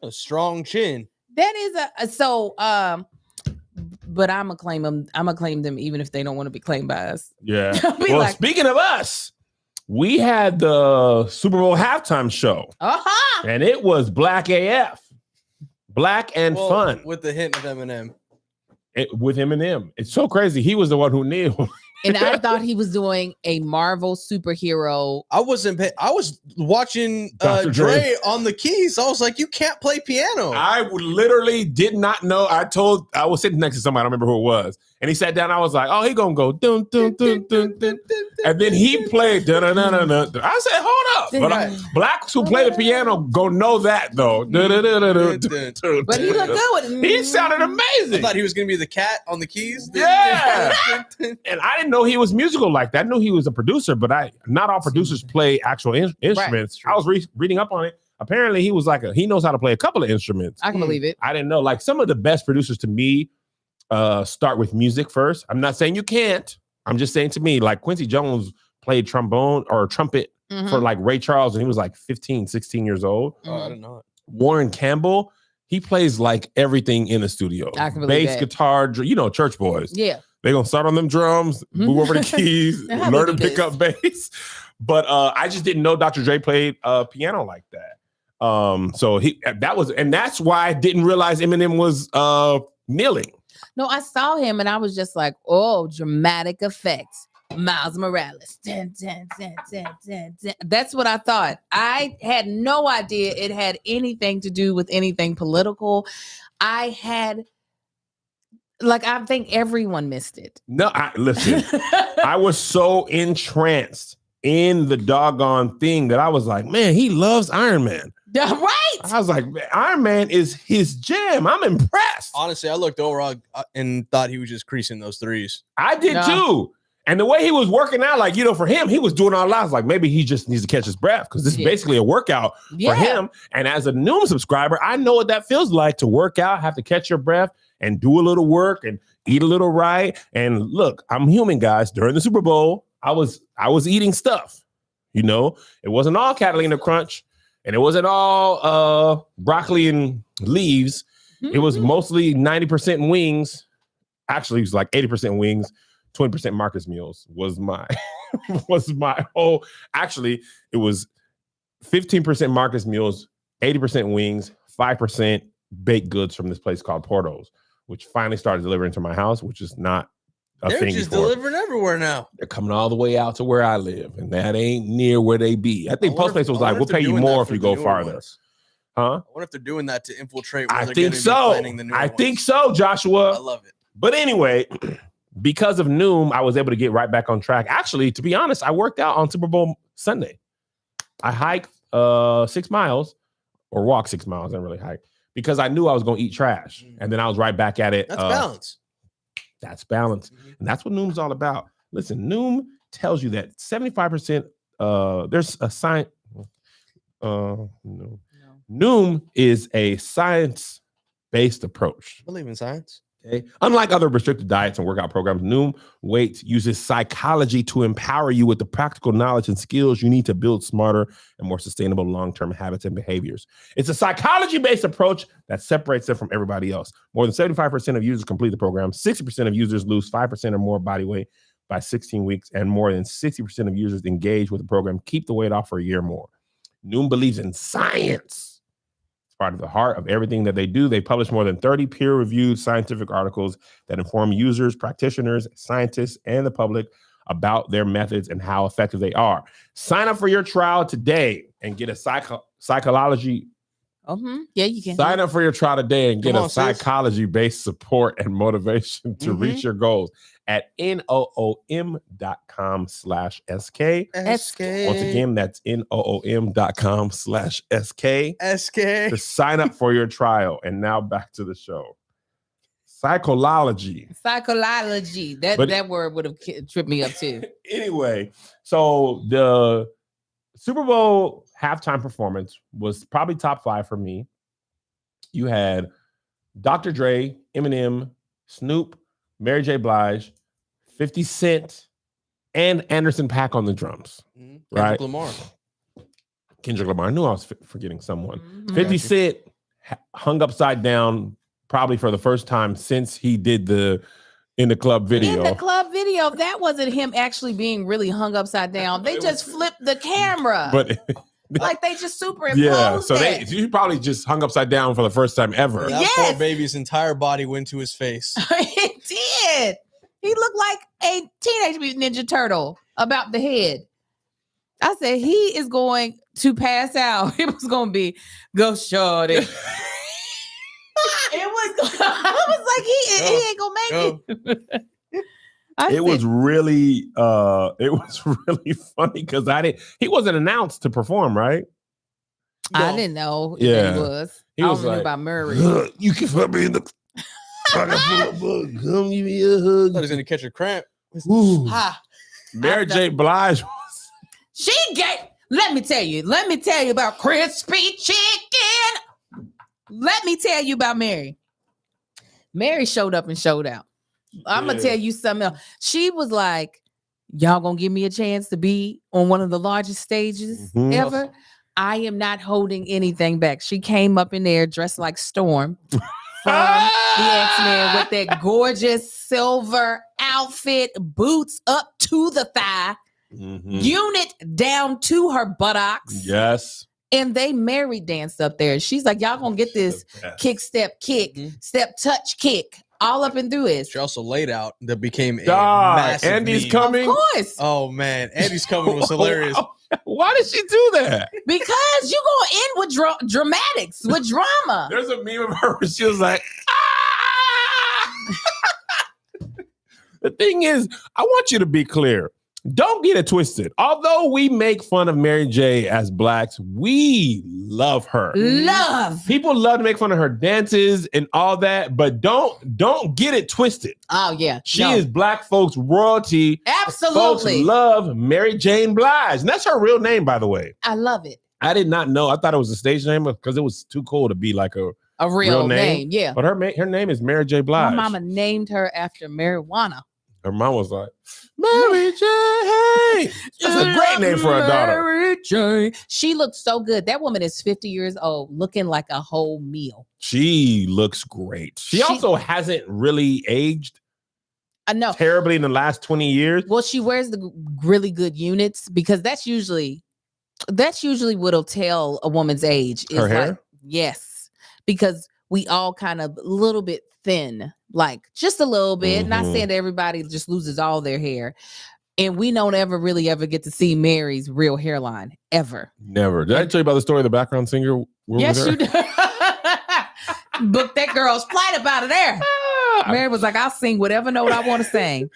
Speaker 3: A strong chin.
Speaker 2: That is but I'm gonna claim them. I'm gonna claim them even if they don't want to be claimed by us.
Speaker 1: Yeah.
Speaker 2: Be
Speaker 1: Well,
Speaker 2: like,
Speaker 1: speaking of us, we had the Super Bowl halftime show, and it was Black AF, Black and
Speaker 3: Well,
Speaker 1: fun
Speaker 3: with the hint of Eminem.
Speaker 1: with Eminem. It's so crazy. He was the one who kneeled.
Speaker 2: And I thought he was doing a Marvel superhero.
Speaker 3: I was watching
Speaker 1: Dr.
Speaker 3: Dre
Speaker 1: Dre.
Speaker 3: on the keys. I was like, you can't play piano.
Speaker 1: I literally did not know. I was sitting next to somebody, I don't remember who it was. And he sat down. I was like, oh, he gonna go dun dun dun dun dun. And then he played dun dun dun dun dun. I said, hold up. But
Speaker 3: Right.
Speaker 1: blacks who play the piano go know that though. Dun, dun, dun, dun, dun, dun, dun,
Speaker 2: But he looked good with it.
Speaker 1: He sounded
Speaker 3: I
Speaker 1: amazing.
Speaker 3: thought he was gonna be the cat on the keys.
Speaker 1: Yeah. And I didn't know he was musical like that. I knew he was a producer, but not all producers play actual instruments. I was reading up on it. Apparently, he was he knows how to play a couple of instruments.
Speaker 2: I can believe it.
Speaker 1: I didn't know. Like some of the best producers to me start with music first. I'm not saying you can't. I'm just saying to me, like Quincy Jones played trombone or trumpet for like Ray Charles when he was like 15, 16 years old.
Speaker 3: Oh, I didn't know it.
Speaker 1: Warren Campbell, he plays like everything in the studio.
Speaker 2: I can believe
Speaker 1: Bass,
Speaker 2: that.
Speaker 1: guitar, church boys.
Speaker 2: Yeah.
Speaker 1: They're going to start on them drums, move over the keys,
Speaker 2: How
Speaker 1: learn
Speaker 2: we
Speaker 1: to
Speaker 2: do
Speaker 1: pick up bass. But I just didn't know Dr. Dre played piano like that. So that's why I didn't realize Eminem was kneeling.
Speaker 2: No, I saw him and I was just like, oh, dramatic effects. Miles Morales. Dun, dun, dun, dun, dun, dun. That's what I thought. I had no idea it had anything to do with anything political. I think everyone missed it.
Speaker 1: No, listen, I was so entranced in the doggone thing that I was like, man, he loves Iron Man.
Speaker 2: Right.
Speaker 1: I was like, Iron Man is his jam. I'm impressed.
Speaker 3: Honestly, I looked over and thought he was just creasing those threes.
Speaker 1: I did too. And the way he was working out, like, for him, he was doing all lives. Like maybe he just needs to catch his breath because this is basically a workout for him. And as a Noom subscriber, I know what that feels like to work out, have to catch your breath and do a little work and eat a little right. And look, I'm human, guys. During the Super Bowl, I was eating stuff. It wasn't all Catalina Crunch and it wasn't all broccoli and leaves. It was mostly 90% wings. Actually, it was like 80% wings. 20% Marcus Meals was my whole. Actually, it was 15% Marcus Meals, 80% wings, 5% baked goods from this place called Porto's, which finally started delivering to my house, which is not a
Speaker 3: They're
Speaker 1: thing
Speaker 3: just
Speaker 1: before.
Speaker 3: delivering everywhere now.
Speaker 1: They're coming all the way out to where I live, and that ain't near where they be. I think
Speaker 3: wonder
Speaker 1: Postmates was like, we'll pay you more if you go farther. Huh?
Speaker 3: I wonder if they're doing that to infiltrate.
Speaker 1: I think so. I think so, Joshua.
Speaker 3: I love it.
Speaker 1: But anyway, because of Noom, I was able to get right back on track. Actually, to be honest, I worked out on Super Bowl Sunday. I hiked 6 miles or walked 6 miles. I didn't really hike because I knew I was going to eat trash. And then I was right back at it.
Speaker 3: That's balance.
Speaker 1: That's balance. And that's what Noom's all about. Listen, Noom tells you that 75%, there's a science. No. Noom is a science-based approach.
Speaker 3: I believe in science.
Speaker 1: Okay. Unlike other restricted diets and workout programs, Noom Weight uses psychology to empower you with the practical knowledge and skills you need to build smarter and more sustainable long-term habits and behaviors. It's a psychology-based approach that separates them from everybody else. More than 75% of users complete the program. 60% of users lose 5% or more body weight. by 16 weeks, and more than 60% of users engaged with the program keep the weight off for a year more. Noom believes in science. It's part of the heart of everything that they do. They publish more than 30 peer-reviewed scientific articles that inform users, practitioners, scientists, and the public about their methods and how effective they are. Sign up for your trial today and get a psychology.
Speaker 2: Yeah, you can.
Speaker 1: Sign up for your trial today and get
Speaker 3: Come
Speaker 1: a
Speaker 3: on, sis.
Speaker 1: psychology-based support and motivation to reach your goals at noom.com/SK.
Speaker 3: SK.
Speaker 1: Once again, that's noom.com/SK
Speaker 3: SK.
Speaker 1: to sign up for your trial. And now back to the show. Psychology.
Speaker 2: Psychology. That word would have tripped me up too.
Speaker 1: Anyway, so the Super Bowl halftime performance was probably top 5 for me. You had Dr. Dre, Eminem, Snoop, Mary J. Blige, 50 Cent, and Anderson .Paak on the drums. Right? Kendrick Lamar. I knew I was forgetting someone. 50 Cent hung upside down probably for the first time since he did the In the Club video.
Speaker 2: In the club video, that wasn't him actually being really hung upside down. They just flipped the camera.
Speaker 1: But
Speaker 2: like they just superimposed
Speaker 1: so
Speaker 2: it.
Speaker 1: he probably just hung upside down for the first time ever.
Speaker 3: That poor baby's entire body went to his face.
Speaker 2: It did. He looked like a Teenage Mutant Ninja Turtle about the head. I said, he is going to pass out. It was going to be, go shorty. I was like, he ain't going to make it.
Speaker 1: It was really funny because he wasn't announced to perform, right?
Speaker 2: I didn't know
Speaker 1: Yeah.
Speaker 2: he was.
Speaker 1: He
Speaker 2: I
Speaker 1: was
Speaker 2: only knew
Speaker 1: like,
Speaker 2: about Murray.
Speaker 1: You can put me in the pocket full of bug. Come give me a
Speaker 3: I thought he
Speaker 1: hug.
Speaker 3: was gonna catch a cramp.
Speaker 1: Ooh.
Speaker 2: Ha.
Speaker 1: Mary J. Blige was
Speaker 2: She let me tell you about crispy chicken. Let me tell you about Mary. Mary showed up and showed out. I'm gonna tell you something else. She was like, y'all gonna give me a chance to be on one of the largest stages ever. I am not holding anything back. She came up in there dressed like Storm from the X-Men with that gorgeous silver outfit, boots up to the thigh, unit down to her buttocks.
Speaker 1: Yes.
Speaker 2: And they Mary danced up there. She's like, y'all gonna get this kick, step, step, touch, kick, all up and through it.
Speaker 3: She also laid out that became a
Speaker 1: God,
Speaker 3: massive
Speaker 1: Andy's
Speaker 3: meme.
Speaker 1: coming.
Speaker 2: Of course.
Speaker 3: Oh man, Andy's coming was hilarious.
Speaker 1: Why did she do that?
Speaker 2: Because you gonna end with dramatics, with drama.
Speaker 1: There's a meme of her where she was like, ah! The thing is, I want you to be clear. Don't get it twisted. Although we make fun of Mary J as blacks, we love her.
Speaker 2: Love.
Speaker 1: People love to make fun of her dances and all that, but don't get it twisted.
Speaker 2: Oh yeah.
Speaker 1: She is black folks' royalty.
Speaker 2: Absolutely.
Speaker 1: Folks love Mary Jane Blige. And that's her real name, by the way.
Speaker 2: I love it.
Speaker 1: I did not know. I thought it was a stage name because it was too cool to be like a
Speaker 2: real name. Yeah.
Speaker 1: But her name is Mary J. Blige.
Speaker 2: My mama named her after marijuana.
Speaker 1: Her mom was like, Mary J. That's a great name for a daughter.
Speaker 2: Mary J. She looks so good. That woman is 50 years old, looking like a whole meal.
Speaker 1: She looks great. She also hasn't really aged terribly in the last 20 years.
Speaker 2: Well, she wears the really good units because that's usually what'll tell a woman's age. Is
Speaker 1: Her hair?
Speaker 2: like, yes, because we all kind of a little bit thin, like just a little bit. Not saying that everybody just loses all their hair. And we don't ever get to see Mary's real hairline ever.
Speaker 1: Never. Did I tell you about the story of the background singer?
Speaker 2: Yes, you did. Book that girl's flight up out of there. Mary was like, I'll sing whatever note I want to sing.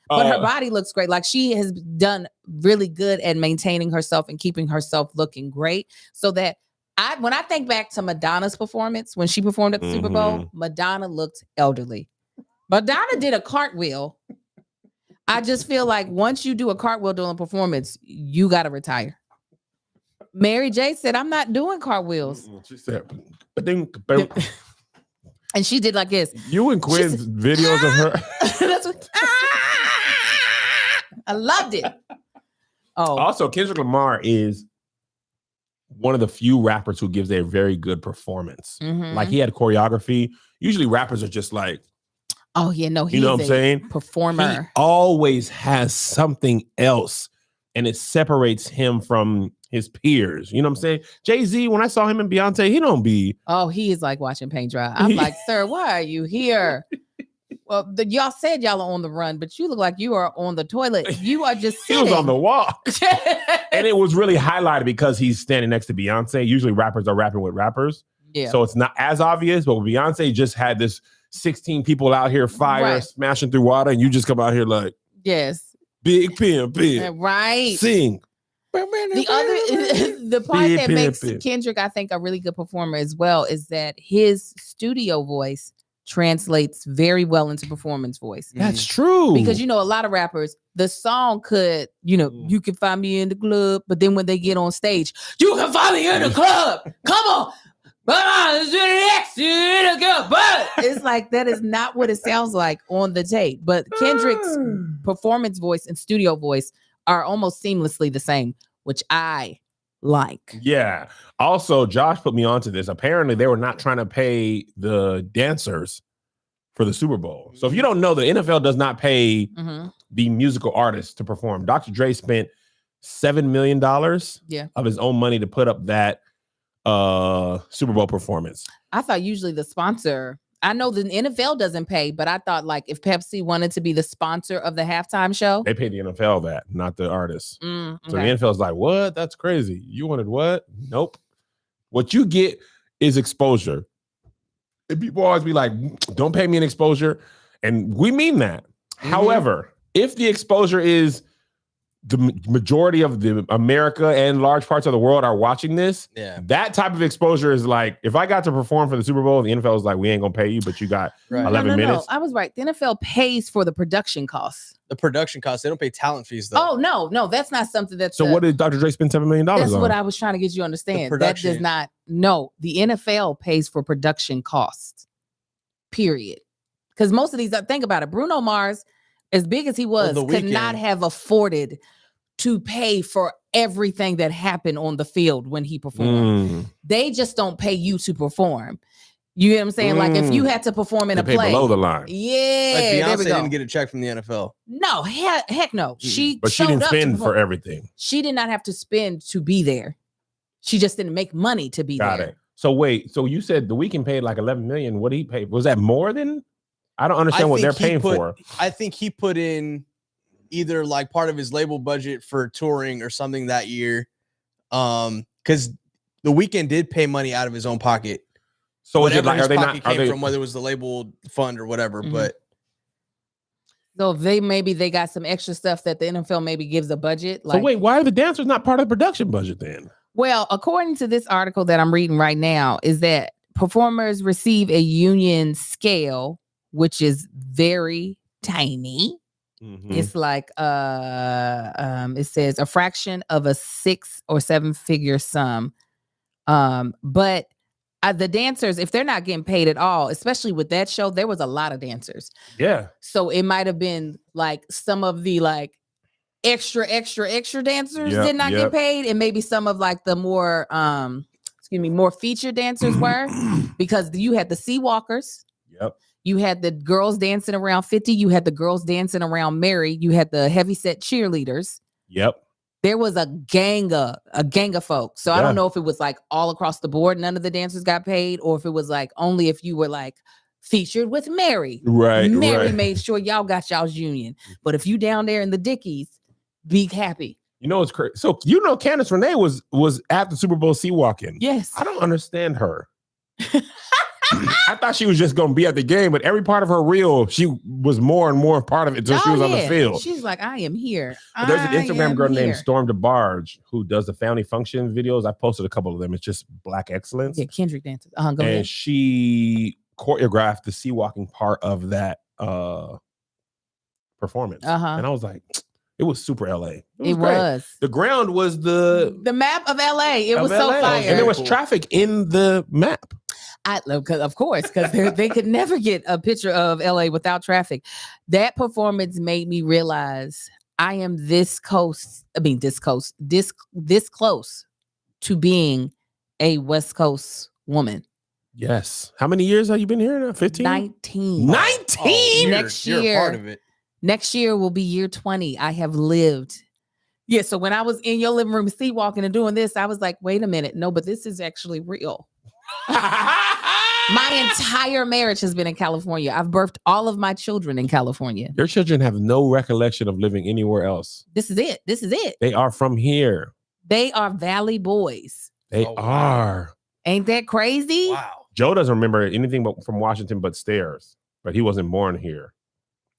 Speaker 2: But her body looks great. Like she has done really good at maintaining herself and keeping herself looking great. So that when I think back to Madonna's performance, when she performed at the Super Bowl, Madonna looked elderly. Madonna did a cartwheel. I just feel like once you do a cartwheel during a performance, you got to retire. Mary J said, I'm not doing cartwheels.
Speaker 1: She said,
Speaker 2: and she did like this.
Speaker 1: You and Quinn's videos of her.
Speaker 2: That's what, I loved it. Oh,
Speaker 1: Also, Kendrick Lamar is one of the few rappers who gives a very good performance. Like he had choreography. Usually rappers are just like,
Speaker 2: Oh yeah, no, he's
Speaker 1: You know what I'm saying? He
Speaker 2: performer.
Speaker 1: always has something else, and it separates him from his peers. You know what I'm saying? Jay-Z, when I saw him and Beyonce, he don't be.
Speaker 2: Oh, he is like watching paint dry. I'm like, sir, why are you here? Well, y'all said y'all are on the run, but you look like you are on the toilet. You are just
Speaker 1: He
Speaker 2: sitting.
Speaker 1: was on the walk. And it was really highlighted because he's standing next to Beyonce. Usually rappers are rapping with rappers.
Speaker 2: Yeah.
Speaker 1: So it's not as obvious, but Beyonce just had this 16 people out here fire
Speaker 2: Right.
Speaker 1: smashing through water, and you just come out here like,
Speaker 2: Yes.
Speaker 1: big pimp,
Speaker 2: Right.
Speaker 1: sing.
Speaker 2: The part
Speaker 1: Big
Speaker 2: that
Speaker 1: pimp,
Speaker 2: makes
Speaker 1: pimp.
Speaker 2: Kendrick, I think, a really good performer as well is that his studio voice translates very well into performance voice.
Speaker 1: That's true.
Speaker 2: Because, you know, a lot of rappers, the song could, you know, you can find me in the club, but then when they get on stage, you can find me in the club. Come on. It's like that is not what it sounds like on the tape. But Kendrick's performance voice and studio voice are almost seamlessly the same, which I like.
Speaker 1: Yeah. Also, Josh put me onto this. Apparently, they were not trying to pay the dancers for the Super Bowl. So if you don't know, the NFL does not pay the musical artists to perform. Dr. Dre spent $7 million of his own money to put up that Super Bowl performance.
Speaker 2: I thought usually the sponsor, I know the NFL doesn't pay, but I thought like if Pepsi wanted to be the sponsor of the halftime show,
Speaker 1: They pay the NFL that, not the artists.
Speaker 2: okay.
Speaker 1: So the NFL's like, what? That's crazy. You wanted what? Nope. What you get is exposure. And people always be like, don't pay me an exposure. And we mean that. However, if the exposure is the majority of the America and large parts of the world are watching this, that type of exposure is like, if I got to perform for the Super Bowl, the NFL is like, we ain't gonna pay you, but you got 11 minutes.
Speaker 2: I was right. The NFL pays for the production costs.
Speaker 3: The production costs, they don't pay talent fees though.
Speaker 2: Oh, no, that's not something that's
Speaker 1: So what did Dr. Dre spend $7 million
Speaker 2: That's
Speaker 1: on?
Speaker 2: what I was trying to get you to understand. That
Speaker 3: production.
Speaker 2: does not, no, the NFL pays for production costs, period. Because most of these, think about it, Bruno Mars, as big as he was, could not have afforded to pay for everything that happened on the field when he performed. They just don't pay you to perform. You know what I'm saying? Like if you had to perform in
Speaker 1: They
Speaker 2: a
Speaker 1: pay
Speaker 2: play.
Speaker 1: below the line.
Speaker 2: Yeah.
Speaker 3: Like
Speaker 2: there
Speaker 3: Beyonce
Speaker 2: we go.
Speaker 3: didn't get a check from the NFL.
Speaker 2: No, heck no.
Speaker 1: But she didn't
Speaker 2: showed up to
Speaker 1: spend for
Speaker 2: perform.
Speaker 1: everything.
Speaker 2: She did not have to spend to be there. She just didn't make money to be
Speaker 1: Got
Speaker 2: there.
Speaker 1: it. So wait, so you said The Weeknd paid like 11 million. What did he pay? Was that more than? I don't understand what they're paying for.
Speaker 3: I think he put in either like part of his label budget for touring or something that year. Because The Weeknd did pay money out of his own pocket.
Speaker 1: So is it
Speaker 3: whatever
Speaker 1: like,
Speaker 3: his
Speaker 1: are they
Speaker 3: pocket
Speaker 1: not? Are
Speaker 3: came
Speaker 1: they,
Speaker 3: from, whether it was the label fund or whatever. But
Speaker 2: So they got some extra stuff that the NFL maybe gives a budget.
Speaker 1: so wait, why are the dancers not part of the production budget then?
Speaker 2: Well, according to this article that I'm reading right now, is that performers receive a union scale, which is very tiny. It's like it says a fraction of a 6 or 7 figure sum. But the dancers, if they're not getting paid at all, especially with that show, there was a lot of dancers.
Speaker 1: Yeah.
Speaker 2: So it might have been like some of the like extra dancers did not get paid, and maybe some of like the more more featured dancers were, because you had the Sea Walkers.
Speaker 1: Yep.
Speaker 2: You had the girls dancing around 50. You had the girls dancing around Mary. You had the heavyset cheerleaders.
Speaker 1: Yep.
Speaker 2: There was a gang of folks. So I don't know if it was like all across the board, none of the dancers got paid, or if it was like only if you were like featured with Mary.
Speaker 1: Right.
Speaker 2: Mary made sure y'all got y'all's union. But if you down there in the Dickies, be happy.
Speaker 1: You know it's crazy. So Candace Renee was at the Super Bowl sea walking.
Speaker 2: Yes.
Speaker 1: I don't understand her. I thought she was just gonna be at the game, but every part of her reel, she was more and more part of it until she was on the field.
Speaker 2: She's like, I am here.
Speaker 1: But there's an Instagram girl named Storm DeBarge who does the family function videos. I posted a couple of them. It's just Black excellence.
Speaker 2: Yeah, Kendrick dances. Go
Speaker 1: and
Speaker 2: ahead.
Speaker 1: she choreographed the sea walking part of that performance. And I was like, it was super LA.
Speaker 2: It
Speaker 1: great.
Speaker 2: was.
Speaker 1: The ground was the
Speaker 2: map of LA. It was so fire.
Speaker 1: And there was traffic in the map.
Speaker 2: Of course, because they could never get a picture of LA without traffic. That performance made me realize I am this close to being a West Coast woman.
Speaker 1: Yes. How many years have you been here now? 15?
Speaker 2: 19.
Speaker 1: 19?
Speaker 2: Next
Speaker 3: You're a
Speaker 2: year.
Speaker 3: part of it.
Speaker 2: Next year will be year 20. I have lived. Yeah, so when I was in your living room sleepwalking and doing this, I was like, wait a minute. No, but this is actually real. My entire marriage has been in California. I've birthed all of my children in California.
Speaker 1: Your children have no recollection of living anywhere else.
Speaker 2: This is it. This is it.
Speaker 1: They are from here.
Speaker 2: They are Valley boys.
Speaker 1: They
Speaker 3: Oh, wow.
Speaker 1: are.
Speaker 2: Ain't that crazy?
Speaker 3: Wow.
Speaker 1: Joe doesn't remember anything from Washington but stairs, but he wasn't born here.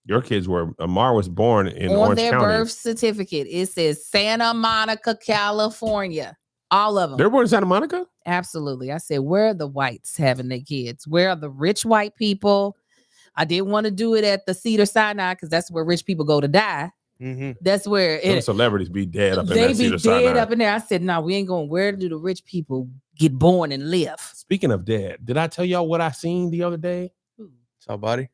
Speaker 1: Your kids were. Amar was born in
Speaker 2: On
Speaker 1: Orange
Speaker 2: their
Speaker 1: County.
Speaker 2: birth certificate, it says Santa Monica, California. All of them.
Speaker 1: They're born in Santa Monica?
Speaker 2: Absolutely. I said, where are the whites having their kids? Where are the rich white people? I didn't want to do it at the Cedar-Sinai because that's where rich people go to die.
Speaker 3: Mm-hmm.
Speaker 2: That's where
Speaker 1: Some celebrities be dead up in
Speaker 2: they
Speaker 1: that
Speaker 2: be
Speaker 1: Cedar-Sinai.
Speaker 2: dead up in there. I said, no, we ain't going. Where do the rich people get born and live?
Speaker 1: Speaking of dead, did I tell y'all what I seen the other day?
Speaker 3: So, buddy.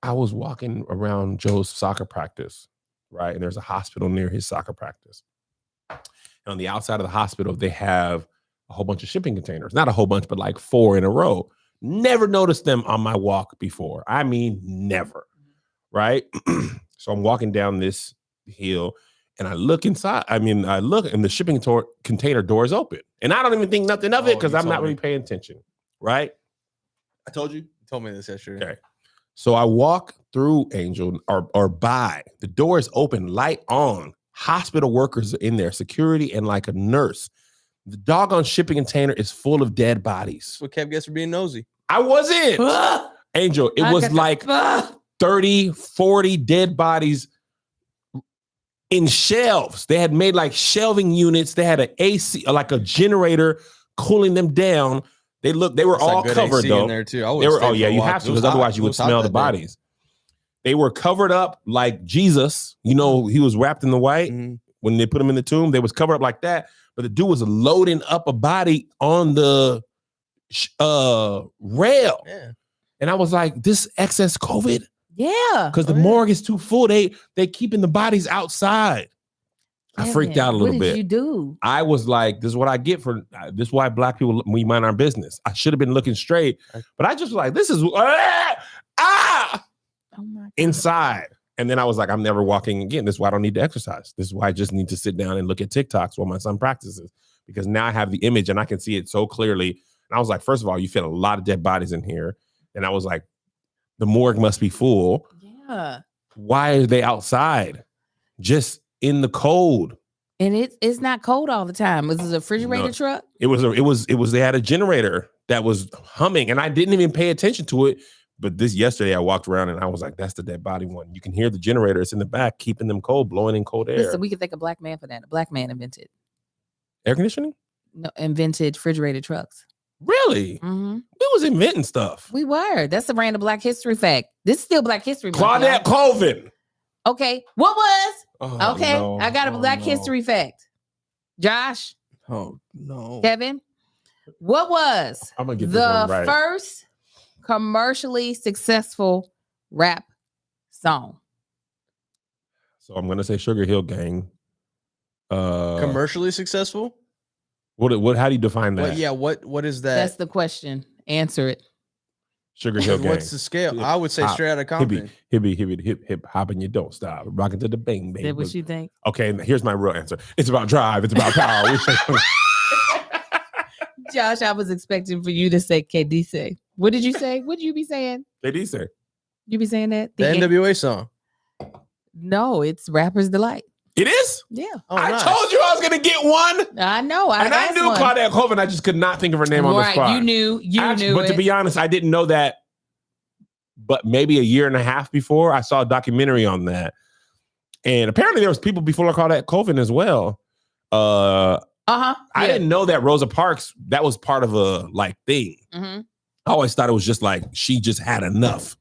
Speaker 1: I was walking around Joe's soccer practice, right? And there's a hospital near his soccer practice. And on the outside of the hospital, they have a whole bunch of shipping containers. Not a whole bunch, but like 4 in a row. Never noticed them on my walk before. I mean, never, right? So I'm walking down this hill and I look inside. I look and the shipping container door is open. And I don't even think nothing of it because
Speaker 3: you
Speaker 1: I'm not
Speaker 3: told
Speaker 1: really
Speaker 3: me.
Speaker 1: paying attention, right? I told you.
Speaker 3: You told me this yesterday.
Speaker 1: Okay. So I walk through Angel or by. The door is open, light on. Hospital workers are in there, security and like a nurse. The doggone shipping container is full of dead bodies.
Speaker 3: That's what Kev gets for being nosy.
Speaker 1: I wasn't. Angel, it was like 30, 40 dead bodies in shelves. They had made like shelving units. They had an AC, like a generator cooling them down. They were
Speaker 3: That's
Speaker 1: all
Speaker 3: good
Speaker 1: covered
Speaker 3: AC
Speaker 1: though.
Speaker 3: in there too. I
Speaker 1: They
Speaker 3: would
Speaker 1: were,
Speaker 3: stay
Speaker 1: oh
Speaker 3: for
Speaker 1: yeah,
Speaker 3: a
Speaker 1: you
Speaker 3: while
Speaker 1: have to
Speaker 3: 'cause it was
Speaker 1: because
Speaker 3: hot.
Speaker 1: otherwise you
Speaker 3: It
Speaker 1: would
Speaker 3: was hot
Speaker 1: smell the
Speaker 3: that day.
Speaker 1: bodies. They were covered up like Jesus. You know, he was wrapped in the white
Speaker 3: Mhm.
Speaker 1: when they put him in the tomb. They was covered up like that. But the dude was loading up a body on the rail.
Speaker 3: Yeah.
Speaker 1: And I was like, this excess COVID?
Speaker 2: Yeah.
Speaker 1: Because the
Speaker 3: Oh, yeah.
Speaker 1: morgue is too full. They keeping the bodies outside. I freaked
Speaker 2: Kevin,
Speaker 1: out a little
Speaker 2: what
Speaker 1: bit.
Speaker 2: did you do?
Speaker 1: I was like, this is what I get for this is why black people, we mind our business. I should have been looking straight, but I just was like, this is
Speaker 2: Oh my God.
Speaker 1: inside. And then I was like, I'm never walking again. This is why I don't need to exercise. This is why I just need to sit down and look at TikToks while my son practices, because now I have the image and I can see it so clearly. And I was like, first of all, you fit a lot of dead bodies in here. And I was like, the morgue must be full.
Speaker 2: Yeah.
Speaker 1: Why are they outside? Just in the cold.
Speaker 2: And it's not cold all the time. Was it a refrigerator
Speaker 1: No.
Speaker 2: truck?
Speaker 1: It was they had a generator that was humming and I didn't even pay attention to it. But yesterday I walked around and I was like, that's the dead body one. You can hear the generator. It's in the back, keeping them cold, blowing in cold air.
Speaker 2: Listen, we could thank a black man for that. A black man invented
Speaker 1: Air conditioning?
Speaker 2: refrigerated trucks.
Speaker 1: Really?
Speaker 2: Mm-hmm.
Speaker 1: We was inventing stuff.
Speaker 2: We were. That's a random Black History fact. This is still Black History Month,
Speaker 1: Claudette
Speaker 2: y'all.
Speaker 1: Colvin.
Speaker 2: Okay. What was?
Speaker 1: Oh,
Speaker 2: Okay.
Speaker 1: no.
Speaker 2: I got a
Speaker 1: Oh,
Speaker 2: Black
Speaker 1: no.
Speaker 2: History fact. Josh,
Speaker 3: Oh no.
Speaker 2: Kevin, what was
Speaker 1: I'm gonna get this
Speaker 2: the
Speaker 1: one right.
Speaker 2: first commercially successful rap song?
Speaker 1: So I'm gonna say Sugar Hill Gang.
Speaker 3: Commercially successful?
Speaker 1: What how do you define that?
Speaker 3: What? Yeah. What is
Speaker 2: That's
Speaker 3: that?
Speaker 2: the question. Answer it.
Speaker 1: Sugar Hill Gang.
Speaker 3: What's the scale? I would say
Speaker 1: Hop,
Speaker 3: straight out of
Speaker 1: Hippie,
Speaker 3: Compton.
Speaker 1: hip, hip, hop, and you don't stop. Rocking to the bang,
Speaker 2: Is
Speaker 1: bang.
Speaker 2: that what you think?
Speaker 1: Okay, and here's my real answer. It's about drive. It's about power.
Speaker 2: Josh, I was expecting for you to say KD. What did you say? What did you be saying?
Speaker 1: They did say.
Speaker 2: You be saying that?
Speaker 3: The
Speaker 2: end-
Speaker 3: NWA song.
Speaker 2: No, it's Rapper's Delight.
Speaker 1: It is?
Speaker 2: Yeah.
Speaker 3: Oh,
Speaker 1: I
Speaker 3: nice.
Speaker 1: told you I was gonna get one.
Speaker 2: I know.
Speaker 1: And I
Speaker 2: asked
Speaker 1: knew
Speaker 2: one.
Speaker 1: Claudette Colvin. I just could not think of her name on the
Speaker 2: Right,
Speaker 1: spot.
Speaker 2: you knew. You
Speaker 1: Actually,
Speaker 2: knew
Speaker 1: but
Speaker 2: it.
Speaker 1: to be honest, I didn't know that. But maybe a year and a half before, I saw a documentary on that, and apparently there was people before Claudette Colvin as well. I didn't know that Rosa Parks, that was part of a like thing.
Speaker 2: Mm-hmm.
Speaker 1: I always thought it was just like she just had enough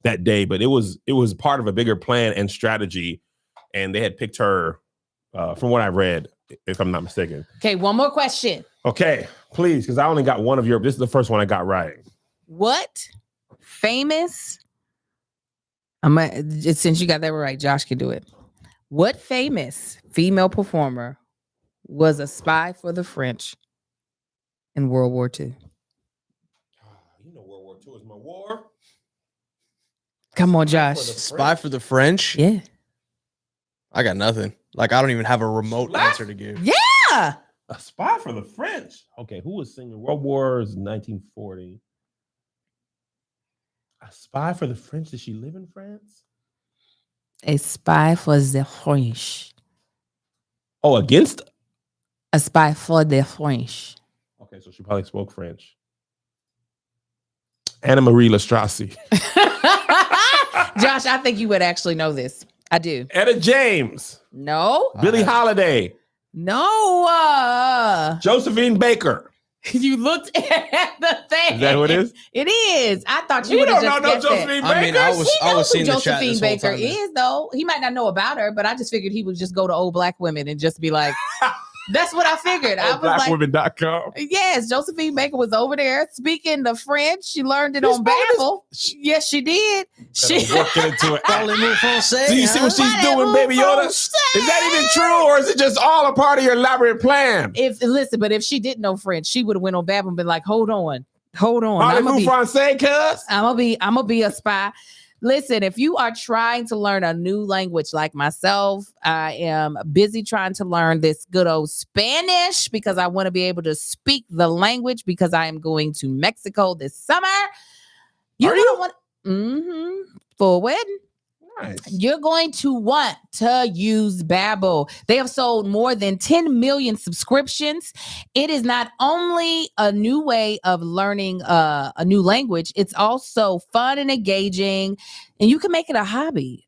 Speaker 1: that day, but it was part of a bigger plan and strategy, and they had picked her from what I read, if I'm not mistaken.
Speaker 2: Okay, one more question.
Speaker 1: Okay, please, because I only got one of your. This is the first one I got right.
Speaker 2: What famous? Since you got that right, Josh can do it. What famous female performer was a spy for the French in World War II?
Speaker 1: War.
Speaker 2: Come on,
Speaker 1: Spy for
Speaker 2: Josh.
Speaker 1: the
Speaker 3: Spy for the French.
Speaker 2: Yeah.
Speaker 3: I got nothing. Like I don't even have a remote
Speaker 1: Slap?
Speaker 3: answer to give.
Speaker 2: Yeah.
Speaker 1: A spy for the French. Okay, who was singing? World War is 1940. A spy for the French. Did she live in France?
Speaker 2: A spy for the French.
Speaker 1: Oh, against.
Speaker 2: A spy for the French.
Speaker 1: Okay, so she probably spoke French. Anna Marie Lastrasse.
Speaker 2: Josh, I think you would actually know this. I do.
Speaker 1: Etta James.
Speaker 2: No.
Speaker 1: Billie Holiday.
Speaker 2: No.
Speaker 1: Josephine Baker.
Speaker 2: You looked at the thing.
Speaker 1: Is that who it is?
Speaker 2: It is. I thought you
Speaker 1: You
Speaker 2: would have
Speaker 1: don't
Speaker 2: just
Speaker 1: know no
Speaker 2: guessed that.
Speaker 1: Josephine
Speaker 3: I mean,
Speaker 1: Baker?
Speaker 3: I
Speaker 2: He
Speaker 3: was
Speaker 2: knows who
Speaker 3: seeing the chat
Speaker 2: Josephine
Speaker 3: this whole
Speaker 2: Baker
Speaker 3: time.
Speaker 2: is, though. He might not know about her, but I just figured he would just go to old black women and just be like, that's what I figured. I was like,
Speaker 1: Blackwomen.com.
Speaker 2: yes, Josephine Baker was over there speaking the French. She learned it
Speaker 1: She
Speaker 2: on
Speaker 1: spoke this-
Speaker 2: Babbel. Yes, she did. She
Speaker 1: Working into it.
Speaker 3: Parlez-vous français,
Speaker 1: Do you see what she's doing, Baby Yoda? Is that even true, or is it just all a part of your elaborate plan?
Speaker 2: But if she didn't know French, she would have went on Babbel and been like, hold on. I'm
Speaker 1: Parlez-vous français, cuz?
Speaker 2: gonna be a spy. Listen, if you are trying to learn a new language like myself, I am busy trying to learn this good old Spanish because I want to be able to speak the language because I am going to Mexico this summer.
Speaker 1: Are you?
Speaker 2: Want for a wedding?
Speaker 1: Nice.
Speaker 2: You're going to want to use Babbel. They have sold more than 10 million subscriptions. It is not only a new way of learning a new language, it's also fun and engaging, and you can make it a hobby.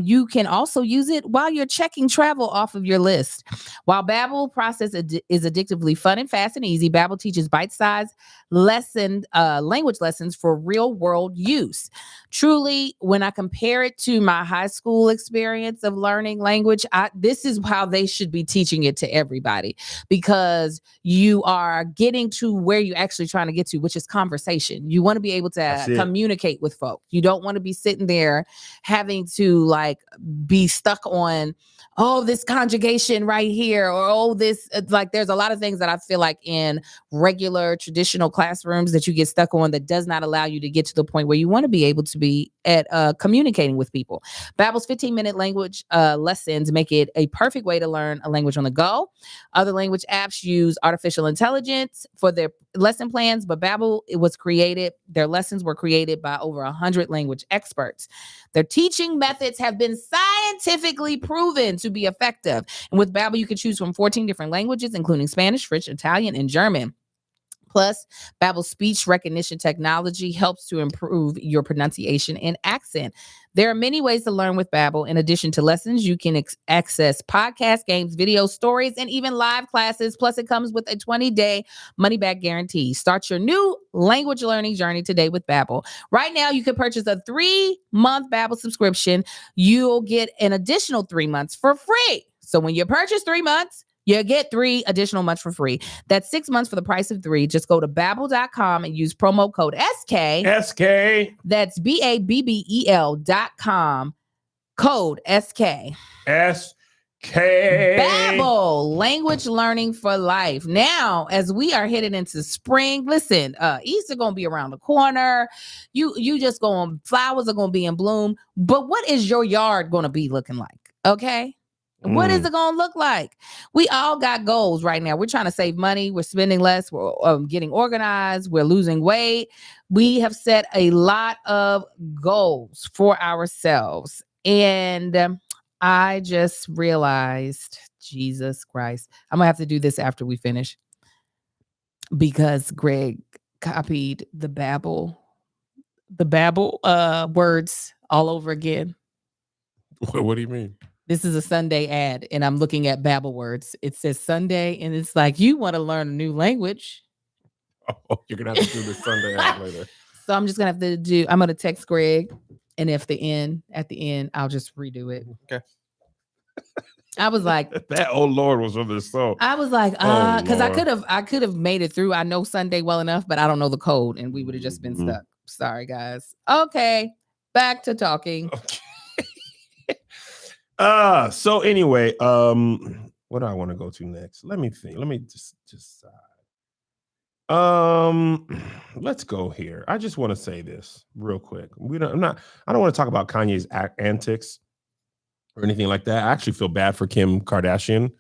Speaker 2: You can also use it while you're checking travel off of your list. While Babbel process is addictively fun and fast and easy, Babbel teaches bite-sized language lessons for real-world use. Truly, when I compare it to my high school experience of learning language, this is how they should be teaching it to everybody, because you are getting to where you're actually trying to get to, which is conversation. You want to be able to communicate with folk. You don't want to be sitting there having to like be stuck on, oh, this conjugation right here, or oh, this, like, there's a lot of things that I feel like in regular traditional classrooms that you get stuck on that does not allow you to get to the point where you want to be able to be at communicating with people. Babbel's 15-minute language lessons make it a perfect way to learn a language on the go. Other language apps use artificial intelligence for their lesson plans, but Babbel, their lessons were created by over 100 language experts. Their teaching methods have been scientifically proven to be effective. And with Babbel, you can choose from 14 different languages, including Spanish, French, Italian, and German. Plus, Babbel's speech recognition technology helps to improve your pronunciation and accent. There are many ways to learn with Babbel. In addition to lessons, you can access podcasts, games, videos, stories, and even live classes. Plus, it comes with a 20-day money-back guarantee. Start your new language learning journey today with Babbel. Right now, you can purchase a 3-month Babbel subscription. You'll get an additional 3 months for free. So when you purchase 3 months, you get 3 additional months for free. That's 6 months for the price of 3. Just go to Babbel.com and use promo code SK.
Speaker 1: SK.
Speaker 2: That's BABBEL.com. Code SK.
Speaker 1: SK.
Speaker 2: Babbel, language learning for life. Now, as we are heading into spring, listen, Easter gonna be around the corner. You just flowers are gonna be in bloom. But what is your yard gonna be looking like? Okay. What is it going to look like? We all got goals right now. We're trying to save money. We're spending less. We're getting organized. We're losing weight. We have set a lot of goals for ourselves. And I just realized, Jesus Christ, I'm going to have to do this after we finish, because Greg copied the Babbel words all over again.
Speaker 1: What do you mean?
Speaker 2: This is a Sunday ad, and I'm looking at Babbel words. It says Sunday, and it's like, you want to learn a new language.
Speaker 1: Oh, you're going to have to do this Sunday ad later.
Speaker 2: So I'm just going to have to I'm going to text Greg, and at the end, I'll just redo it.
Speaker 3: Okay.
Speaker 2: I was like,
Speaker 1: that old Lord was on this song.
Speaker 2: I was like,
Speaker 1: Oh,
Speaker 2: because I
Speaker 1: Lord.
Speaker 2: could have made it through. I know Sunday well enough, but I don't know the code, and we would have just been
Speaker 1: Mhm.
Speaker 2: stuck. Sorry, guys. Okay, back to talking.
Speaker 1: Okay. So anyway, what do I want to go to next? Let me think. Let me just Let's go here. I just want to say this real quick. I don't want to talk about Kanye's antics or anything like that. I actually feel bad for Kim Kardashian.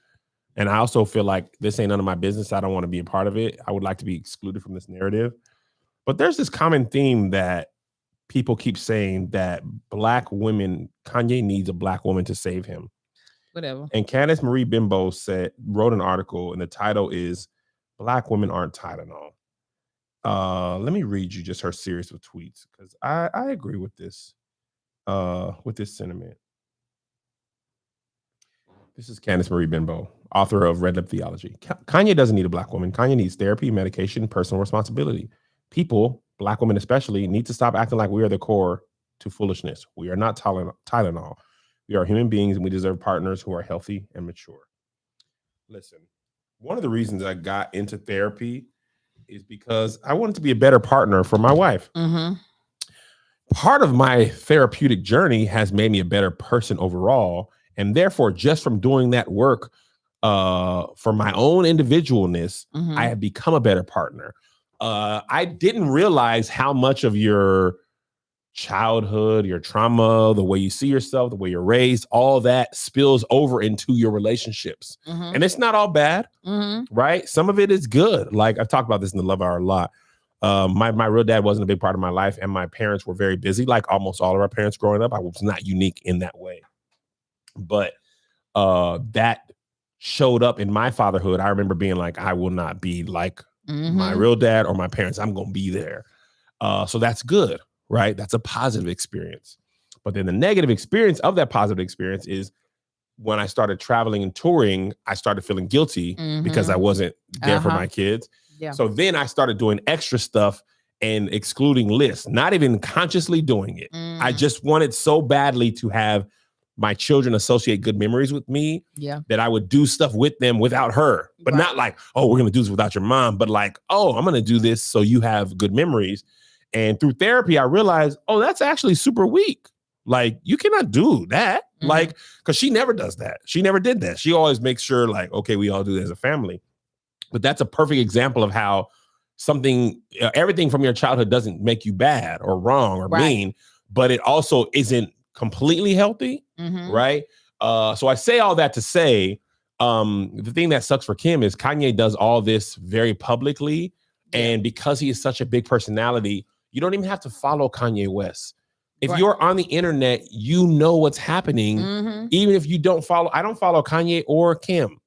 Speaker 1: And I also feel like this ain't none of my business. I don't want to be a part of it. I would like to be excluded from this narrative. But there's this common theme that people keep saying that Black women, Kanye needs a Black woman to save him.
Speaker 2: Whatever.
Speaker 1: And Candace Marie Bimbo wrote an article, and the title is Black Women Aren't Tylenol. Let me read you just her series of tweets, because I agree with this sentiment. This is Candace Marie Bimbo, author of Red Lip Theology. Kanye doesn't need a Black woman. Kanye needs therapy, medication, personal responsibility. People, Black women especially, need to stop acting like we are the core to foolishness. We are not Tylenol. We are human beings, and we deserve partners who are healthy and mature. Listen, one of the reasons I got into therapy is because I wanted to be a better partner for my wife.
Speaker 2: Mm-hmm.
Speaker 1: Part of my therapeutic journey has made me a better person overall. And therefore, just from doing that work for my own individualness,
Speaker 2: Mm-hmm.
Speaker 1: I have become a better partner. I didn't realize how much of your childhood, your trauma, the way you see yourself, the way you're raised, all that spills over into your relationships.
Speaker 2: Mm-hmm.
Speaker 1: And it's not all bad,
Speaker 2: Mm-hmm.
Speaker 1: right? Some of it is good. Like I've talked about this in the Love Hour a lot. My real dad wasn't a big part of my life, and my parents were very busy, like almost all of our parents growing up. I was not unique in that way. But that showed up in my fatherhood. I remember being like, I will not be like
Speaker 2: Mm-hmm.
Speaker 1: my real dad or my parents. I'm going to be there. So that's good, right? That's a positive experience. But then the negative experience of that positive experience is when I started traveling and touring, I started feeling guilty because I wasn't there for my kids.
Speaker 2: Yeah.
Speaker 1: So then I started doing extra stuff and excluding lists, not even consciously doing it. I just wanted so badly to have my children associate good memories with me that I would do stuff with them without her, but not like, oh, we're going to do this without your mom, but like, oh, I'm going to do this so you have good memories. And through therapy, I realized, oh, that's actually super weak. Like, you cannot do that. Like, because she never does that. She never did that. She always makes sure like, okay, we all do this as a family. But that's a perfect example of how something, everything from your childhood doesn't make you bad or wrong or mean, but it also isn't completely healthy. Right. So I say all that to say, the thing that sucks for Kim is Kanye does all this very publicly. And because he is such a big personality, you don't even have to follow Kanye West. If you're on the internet, you know what's happening. Even if you don't follow, I don't follow Kanye or Kim,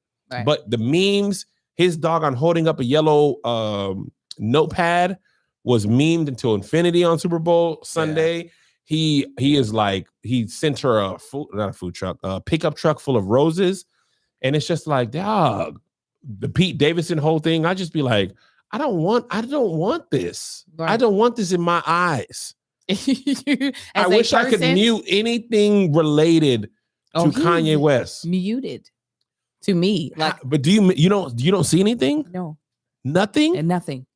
Speaker 1: but the memes, his dog on holding up a yellow notepad was memed until infinity on Super Bowl Sunday. He is like, he sent her a pickup truck full of roses. And it's just like, dog, the Pete Davidson whole thing. I just be like, I don't want this. I don't want this in my eyes. I wish I could mute anything related to Kanye West.
Speaker 2: Muted to me. Like,
Speaker 1: but you don't see anything?
Speaker 2: No.
Speaker 1: Nothing?
Speaker 2: And nothing.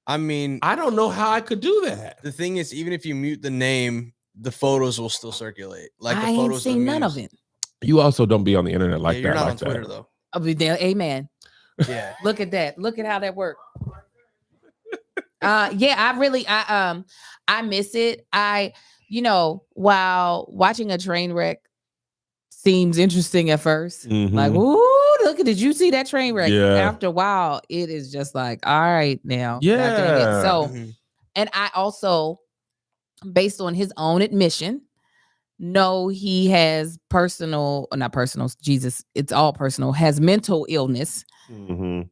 Speaker 3: I mean,
Speaker 1: I don't know how I could do that.
Speaker 3: The thing is, even if you mute the name, the photos will still circulate. Like the
Speaker 2: I ain't
Speaker 3: photos
Speaker 2: seen none of it.
Speaker 1: You also don't be on the internet like that.
Speaker 3: You're not
Speaker 1: like
Speaker 3: on Twitter though.
Speaker 2: I'll be there. Amen.
Speaker 3: Yeah.
Speaker 2: Look at that. Look at how that worked. I miss it. While watching a train wreck seems interesting at first, like, ooh, look at, did you see that train wreck? After a while, it is just like, all right, now.
Speaker 1: Yeah.
Speaker 2: So, and I also, based on his own admission, know he has it's all personal, has mental illness.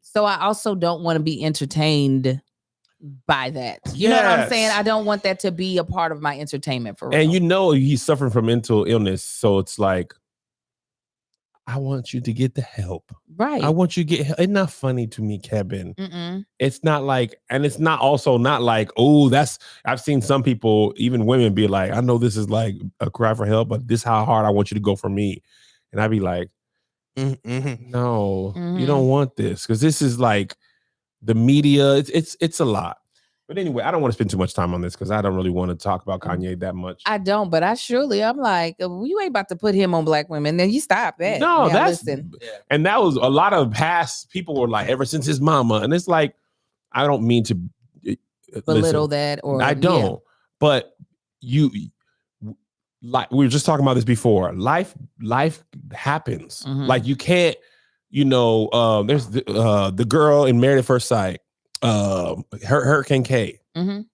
Speaker 2: So I also don't want to be entertained by that. You know what I'm saying? I don't want that to be a part of my entertainment for real.
Speaker 1: And he's suffering from mental illness. So it's like, I want you to get the help.
Speaker 2: Right.
Speaker 1: I want you to get help. It's not funny to me, Kevin. It's not like, and it's not also not like, oh, I've seen some people, even women, be like, I know this is like a cry for help, but this is how hard I want you to go for me. And I'd be like, no, you don't want this. Because this is like the media. It's a lot. But anyway, I don't want to spend too much time on this because I don't really want to talk about Kanye that much.
Speaker 2: I don't, but I'm like, you ain't about to put him on Black women. Then you stop that.
Speaker 1: No,
Speaker 2: listen.
Speaker 1: And that was a lot of past people were like, ever since his mama. And it's like, I don't mean to
Speaker 2: belittle
Speaker 1: listen,
Speaker 2: that, or
Speaker 1: I don't. But you, like we were just talking about this before. Life happens.
Speaker 2: Mhm.
Speaker 1: Like you can't, there's the girl in Married at First Sight, Hurricane K.
Speaker 2: Mhm.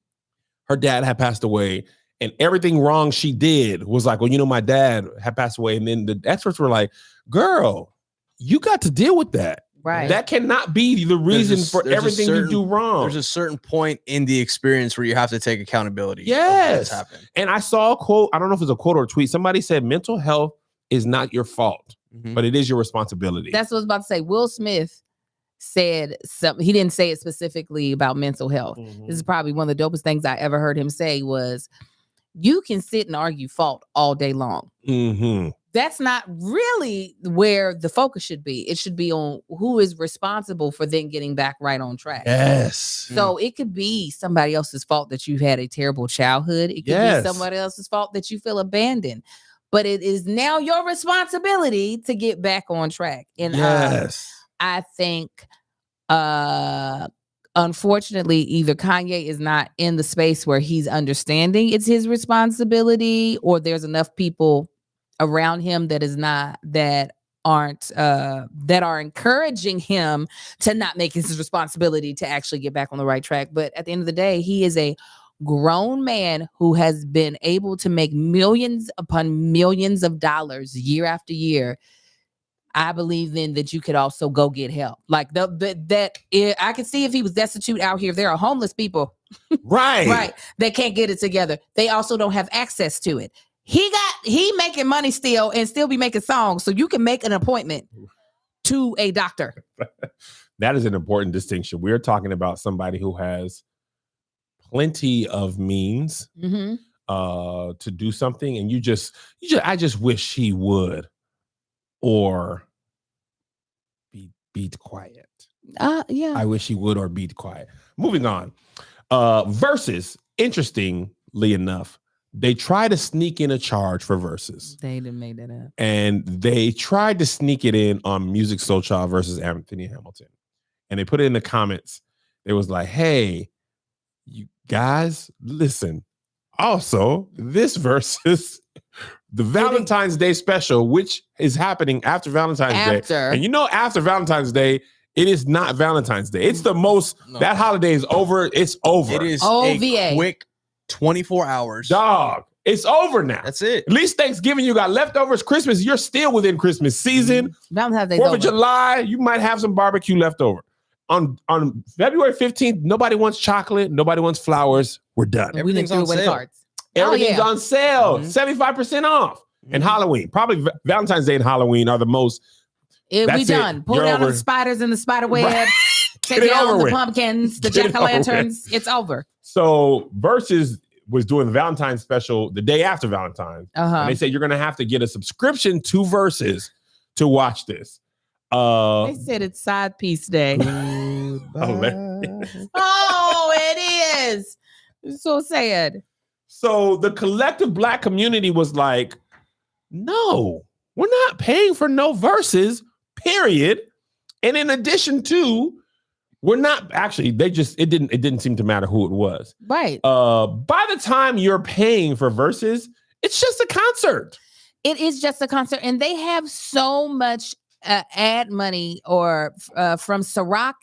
Speaker 1: Her dad had passed away, and everything wrong she did was like, well, my dad had passed away, and then the experts were like, "Girl, you got to deal with that.
Speaker 2: Right.
Speaker 1: That cannot be the reason for everything you do wrong."
Speaker 3: There's a certain point in the experience where you have to take accountability.
Speaker 1: Yes.
Speaker 3: Of what's happened.
Speaker 1: And I saw a quote. I don't know if it's a quote or a tweet. Somebody said, "Mental health is not your fault, but it is your responsibility."
Speaker 2: That's what I was about to say. Will Smith said something. He didn't say it specifically about mental health. This is probably one of the dopest things I ever heard him say was, you can sit and argue fault all day long.
Speaker 1: Mm-hmm.
Speaker 2: That's not really where the focus should be. It should be on who is responsible for then getting back right on track.
Speaker 1: Yes.
Speaker 2: So it could be somebody else's fault that you had a terrible childhood. It could be somebody else's fault that you feel abandoned. But it is now your responsibility to get back on track. And I think, unfortunately, either Kanye is not in the space where he's understanding it's his responsibility, or there's enough people around him that are encouraging him to not make it his responsibility to actually get back on the right track. But at the end of the day, he is a grown man who has been able to make millions upon millions of dollars year after year. I believe then that you could also go get help. Like I could see if he was destitute out here. There are homeless people, right, that can't get it together. They also don't have access to it. He making money still and still be making songs, so you can make an appointment to a doctor.
Speaker 1: That is an important distinction. We're talking about somebody who has plenty of means to do something, and I just wish he would, or be quiet.
Speaker 2: Yeah.
Speaker 1: I wish he would, or be quiet. Moving on. Versus, interestingly enough, they tried to sneak in a charge for Versus.
Speaker 2: They didn't make that up.
Speaker 1: And they tried to sneak it in on Musiq Soulchild versus Anthony Hamilton. And they put it in the comments. It was like, hey, you guys, listen. Also, this versus the Valentine's Day special, which is happening after Valentine's Day. And after Valentine's Day, it is not Valentine's Day. It's the most, that holiday is over. It's over.
Speaker 3: It is
Speaker 2: OVA.
Speaker 3: A quick 24 hours.
Speaker 1: Dog, it's over now.
Speaker 3: That's it.
Speaker 1: At least Thanksgiving, you got leftovers. Christmas, you're still within Christmas season.
Speaker 2: Valentine's Day
Speaker 1: 4th of July, you might have some barbecue left over. On February 15th, nobody wants chocolate. Nobody wants flowers. We're done.
Speaker 3: Everything's on sale.
Speaker 2: Cards.
Speaker 1: Everything's on sale. 75% off. And Halloween. Probably Valentine's Day and Halloween are the most.
Speaker 2: We done. Pull down the spiders and the spider webs. Take down the pumpkins, the jack-o'-lanterns. It's over.
Speaker 1: So Versus was doing the Valentine's special the day after Valentine's. And they said you're going to have to get a subscription to Versus to watch this.
Speaker 2: They said it's side piece day. Oh, it is. It's so sad.
Speaker 1: So the collective Black community was like, no, we're not paying for no Versus, period. And in addition to, we're not actually, it didn't seem to matter who it was.
Speaker 2: Right.
Speaker 1: By the time you're paying for Versus, it's just a concert.
Speaker 2: It is just a concert. And they have so much ad money or from Ciroc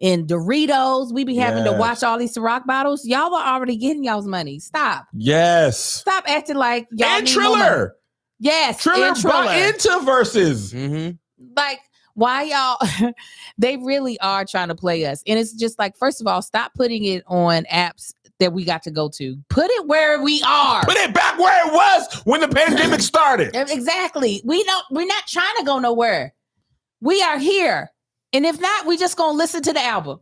Speaker 2: and Doritos. We be having to watch all these Ciroc bottles. Y'all are already getting y'all's money. Stop.
Speaker 1: Yes.
Speaker 2: Stop acting like y'all
Speaker 1: and
Speaker 2: need
Speaker 1: Triller.
Speaker 2: Yes.
Speaker 1: Triller bought into Versus.
Speaker 2: Like, why y'all? They really are trying to play us. And it's just like, first of all, stop putting it on apps that we got to go to. Put it where we are.
Speaker 1: Put it back where it was when the pandemic started.
Speaker 2: Exactly. We're not trying to go nowhere. We are here. And if not, we just gonna listen to the album.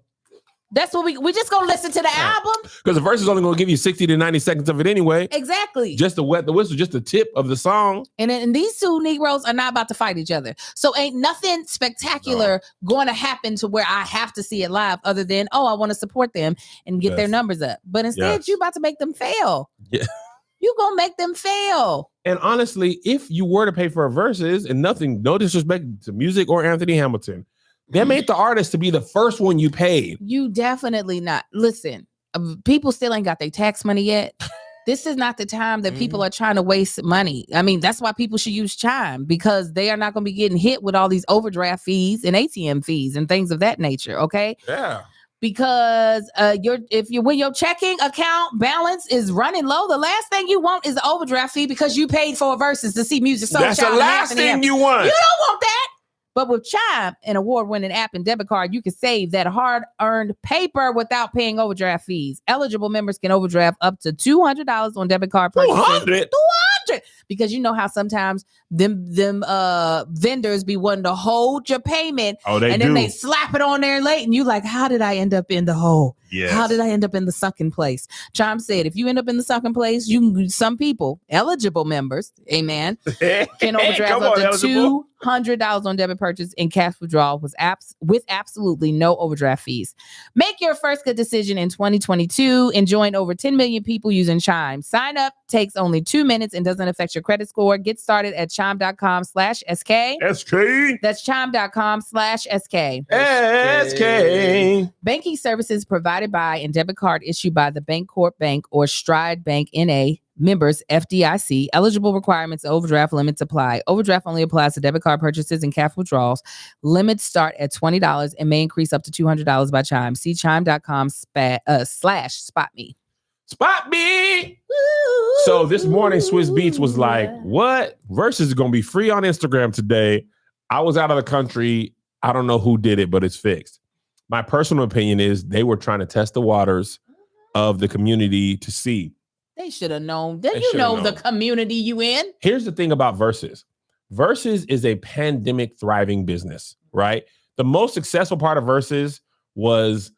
Speaker 2: That's what we just gonna listen to the album.
Speaker 1: Because the verse is only gonna give you 60 to 90 seconds of it anyway.
Speaker 2: Exactly.
Speaker 1: Just to wet the whistle, just the tip of the song.
Speaker 2: And these two Negroes are not about to fight each other. So ain't nothing spectacular going to happen to where I have to see it live other than, I want to support them and get their numbers up. But instead, you about to make them fail.
Speaker 1: Yeah.
Speaker 2: You gonna make them fail.
Speaker 1: And honestly, if you were to pay for a Versus and no disrespect to Musiq or Anthony Hamilton, Them ain't the artists to be the first one you paid.
Speaker 2: You definitely not. Listen, people still ain't got their tax money yet. This is not the time that people are trying to waste money. I mean, that's why people should use Chime, because they are not going to be getting hit with all these overdraft fees and ATM fees and things of that nature. Okay.
Speaker 1: Yeah.
Speaker 2: Because when your checking account balance is running low, the last thing you want is an overdraft fee because you paid for a Versus to see Music Soul
Speaker 1: That's the
Speaker 2: Child and
Speaker 1: last
Speaker 2: Anthony
Speaker 1: thing
Speaker 2: M.
Speaker 1: you want.
Speaker 2: You don't want that. But with Chime, an award-winning app and debit card, you can save that hard-earned paper without paying overdraft fees. Eligible members can overdraft up to $200 on debit card purchases.
Speaker 1: 200?
Speaker 2: Because you know how sometimes them vendors be wanting to hold your payment,
Speaker 1: Oh, they
Speaker 2: and
Speaker 1: do.
Speaker 2: then they slap it on there late, and you like, how did I end up in the hole?
Speaker 1: Yes.
Speaker 2: How did I end up in the sunken place? Chime said, if you end up in the sunken place, some people, eligible members, amen, can overdraft
Speaker 1: Come
Speaker 2: up
Speaker 1: on,
Speaker 2: to
Speaker 1: eligible.
Speaker 2: $200 on debit purchase and cash withdrawal with absolutely no overdraft fees. Make your first good decision in 2022 and join over 10 million people using Chime. Sign up takes only 2 minutes and doesn't affect your credit score. Get started at chime.com/SK.
Speaker 1: SK.
Speaker 2: That's chime.com/SK.
Speaker 1: SK.
Speaker 2: Banking services provided by and debit card issued by the Bancorp Bank or Stride Bank NA. Members FDIC. Eligible requirements, overdraft limits apply. Overdraft only applies to debit card purchases and cash withdrawals. Limits start at $20 and may increase up to $200 by Chime. See chime.com/spot me.
Speaker 1: Spot me. So this morning, Swiss Beats was like, what? Versus is going to be free on Instagram today. I was out of the country. I don't know who did it, but it's fixed. My personal opinion is they were trying to test the waters of the community to see.
Speaker 2: They should have known.
Speaker 1: They
Speaker 2: You
Speaker 1: shoulda
Speaker 2: know
Speaker 1: known.
Speaker 2: the community you in.
Speaker 1: Here's the thing about Versus. Versus is a pandemic thriving business, right? The most successful part of Versus was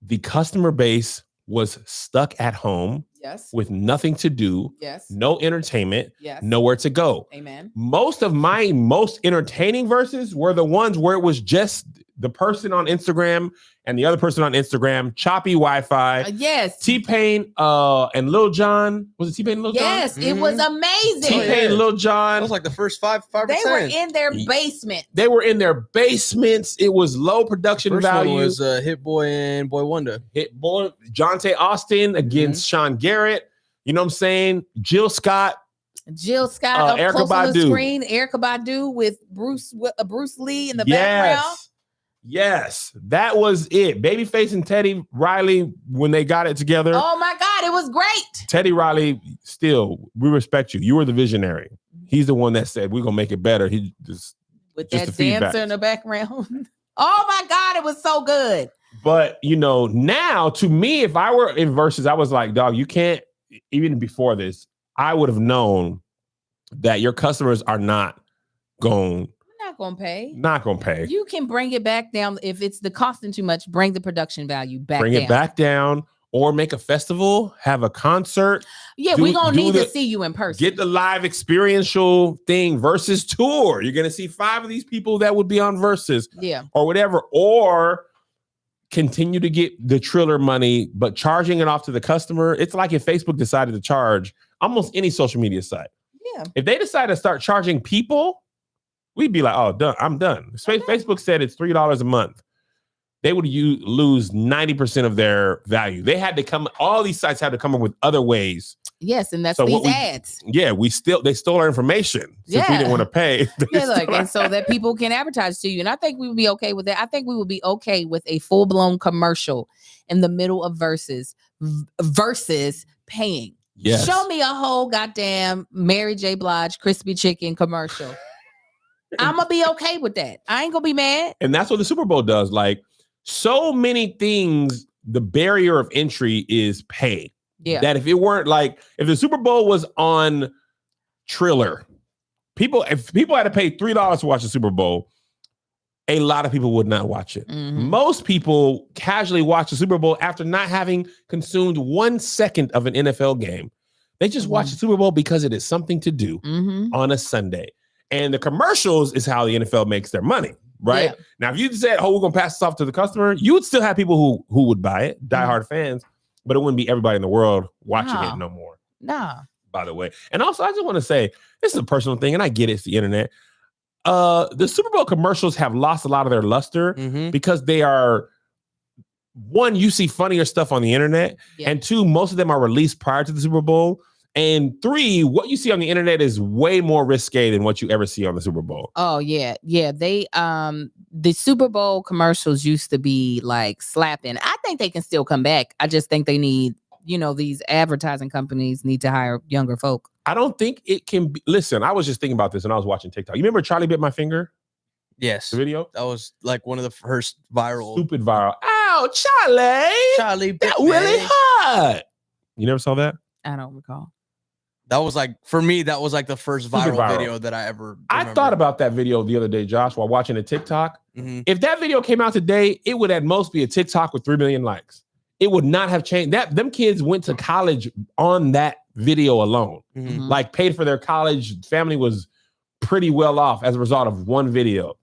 Speaker 1: the customer base was stuck at home
Speaker 2: Yes.
Speaker 1: with nothing to do,
Speaker 2: Yes.
Speaker 1: no entertainment,
Speaker 2: Yes.
Speaker 1: nowhere to go.
Speaker 2: Amen.
Speaker 1: Most of my most entertaining verses were the ones where it was just the person on Instagram and the other person on Instagram, choppy Wi-Fi.
Speaker 2: Yes.
Speaker 1: T-Pain and Lil Jon. Was it T-Pain and Lil Jon?
Speaker 2: Yes. It was amazing.
Speaker 1: T-Pain
Speaker 3: yeah.
Speaker 1: and Lil
Speaker 3: That
Speaker 1: Jon.
Speaker 3: was like the first five
Speaker 2: They
Speaker 3: or
Speaker 2: were
Speaker 3: 10.
Speaker 2: in their basement.
Speaker 1: They were in their basements. It was low production
Speaker 3: First
Speaker 1: value.
Speaker 3: one was Hit Boy and Boy Wonder.
Speaker 1: Hit Boy, Jonte Austin against Sean Garrett. You know what I'm saying? Jill Scott.
Speaker 2: Jill Scott up
Speaker 1: Erykah
Speaker 2: close on the
Speaker 1: Badu.
Speaker 2: screen. Erykah Badu with Bruce Lee in the background.
Speaker 1: Yes, that was it. Babyface and Teddy Riley, when they got it together.
Speaker 2: Oh my God, it was great.
Speaker 1: Teddy Riley, still, we respect you. You were the visionary. He's the one that said, we're going to make it better. He just
Speaker 2: With
Speaker 1: Just
Speaker 2: that
Speaker 1: the feedback.
Speaker 2: dancer in the background. Oh my God, it was so good.
Speaker 1: But, you know, now to me, if I were in Versus, I was like, dog, you can't, even before this, I would have known that your customers are not going
Speaker 2: Not gonna pay.
Speaker 1: to pay.
Speaker 2: You can bring it back down. If it's the costing too much, bring the production value back
Speaker 1: Bring
Speaker 2: down.
Speaker 1: it back down or make a festival, have a concert,
Speaker 2: Yeah,
Speaker 1: Do-
Speaker 2: we're gonna
Speaker 1: do
Speaker 2: need
Speaker 1: the-
Speaker 2: to see you in person.
Speaker 1: get the live experiential thing Versus tour. You're going to see 5 of these people that would be on Versus
Speaker 2: Yeah.
Speaker 1: or whatever, or continue to get the Triller money, but charging it off to the customer. It's like if Facebook decided to charge almost any social media site.
Speaker 2: Yeah.
Speaker 1: If they decide to start charging people, we'd be like, oh, done. I'm done. Facebook said it's $3 a month. They would lose 90% of their value. They had to come, all these sites had to come up with other ways.
Speaker 2: Yes, and that's
Speaker 1: So what
Speaker 2: these
Speaker 1: we-
Speaker 2: ads.
Speaker 1: Yeah, they stole our information since we
Speaker 2: Yeah.
Speaker 1: didn't want to pay. They
Speaker 2: Yeah,
Speaker 1: stole
Speaker 2: like,
Speaker 1: our-
Speaker 2: and so that people can advertise to you. And I think we would be okay with that. I think we would be okay with a full-blown commercial in the middle of versus paying.
Speaker 1: Yes.
Speaker 2: Show me a whole goddamn Mary J. Blige crispy chicken commercial. I'm gonna be okay with that. I ain't gonna be mad.
Speaker 1: And that's what the Super Bowl does. Like so many things, the barrier of entry is pay.
Speaker 2: Yeah.
Speaker 1: That if it weren't like, if the Super Bowl was on Triller, if people had to pay $3 to watch the Super Bowl, a lot of people would not watch it.
Speaker 2: Mhm.
Speaker 1: Most people casually watch the Super Bowl after not having consumed 1 second of an NFL game. They just watch the Super Bowl because it is something to do
Speaker 2: Mhm.
Speaker 1: on a Sunday. And the commercials is how the NFL makes their money, right?
Speaker 2: Yeah.
Speaker 1: Now, if you said, oh, we're going to pass this off to the customer, you would still have people who would buy it, diehard fans, but it wouldn't be everybody in the world watching
Speaker 2: No.
Speaker 1: it no more,
Speaker 2: Nah.
Speaker 1: by the way. And also, I just want to say, this is a personal thing, and I get it, it's the internet. the Super Bowl commercials have lost a lot of their luster
Speaker 3: Mhm.
Speaker 1: because they are, one, you see funnier stuff on the internet,
Speaker 2: Yeah.
Speaker 1: and two, most of them are released prior to the Super Bowl. And three, what you see on the internet is way more risque than what you ever see on the Super Bowl.
Speaker 2: Oh yeah. They the Super Bowl commercials used to be like slapping. I think they can still come back. I just think they need, these advertising companies need to hire younger folk.
Speaker 1: I don't think it can be. Listen, I was just thinking about this when I was watching TikTok. You remember Charlie Bit My Finger,
Speaker 3: Yes.
Speaker 1: the video?
Speaker 3: That was like one of the first viral.
Speaker 1: Stupid viral. Ow, Charlie!
Speaker 3: Charlie
Speaker 1: That
Speaker 3: Bit
Speaker 1: really
Speaker 3: Man.
Speaker 1: hot. You never saw that?
Speaker 2: I don't recall.
Speaker 3: That was like, for me, that was like the first
Speaker 1: Super
Speaker 3: viral,
Speaker 1: viral.
Speaker 3: video that I ever
Speaker 1: I
Speaker 3: remember.
Speaker 1: thought about that video the other day, Josh, while watching a TikTok.
Speaker 3: Mhm.
Speaker 1: If that video came out today, it would at most be a TikTok with 3 million likes. It would not have changed. Them kids went to college on that video alone.
Speaker 3: Mhm.
Speaker 2: Mhm.
Speaker 1: Like paid for their college. Family was pretty well off as a result of one video.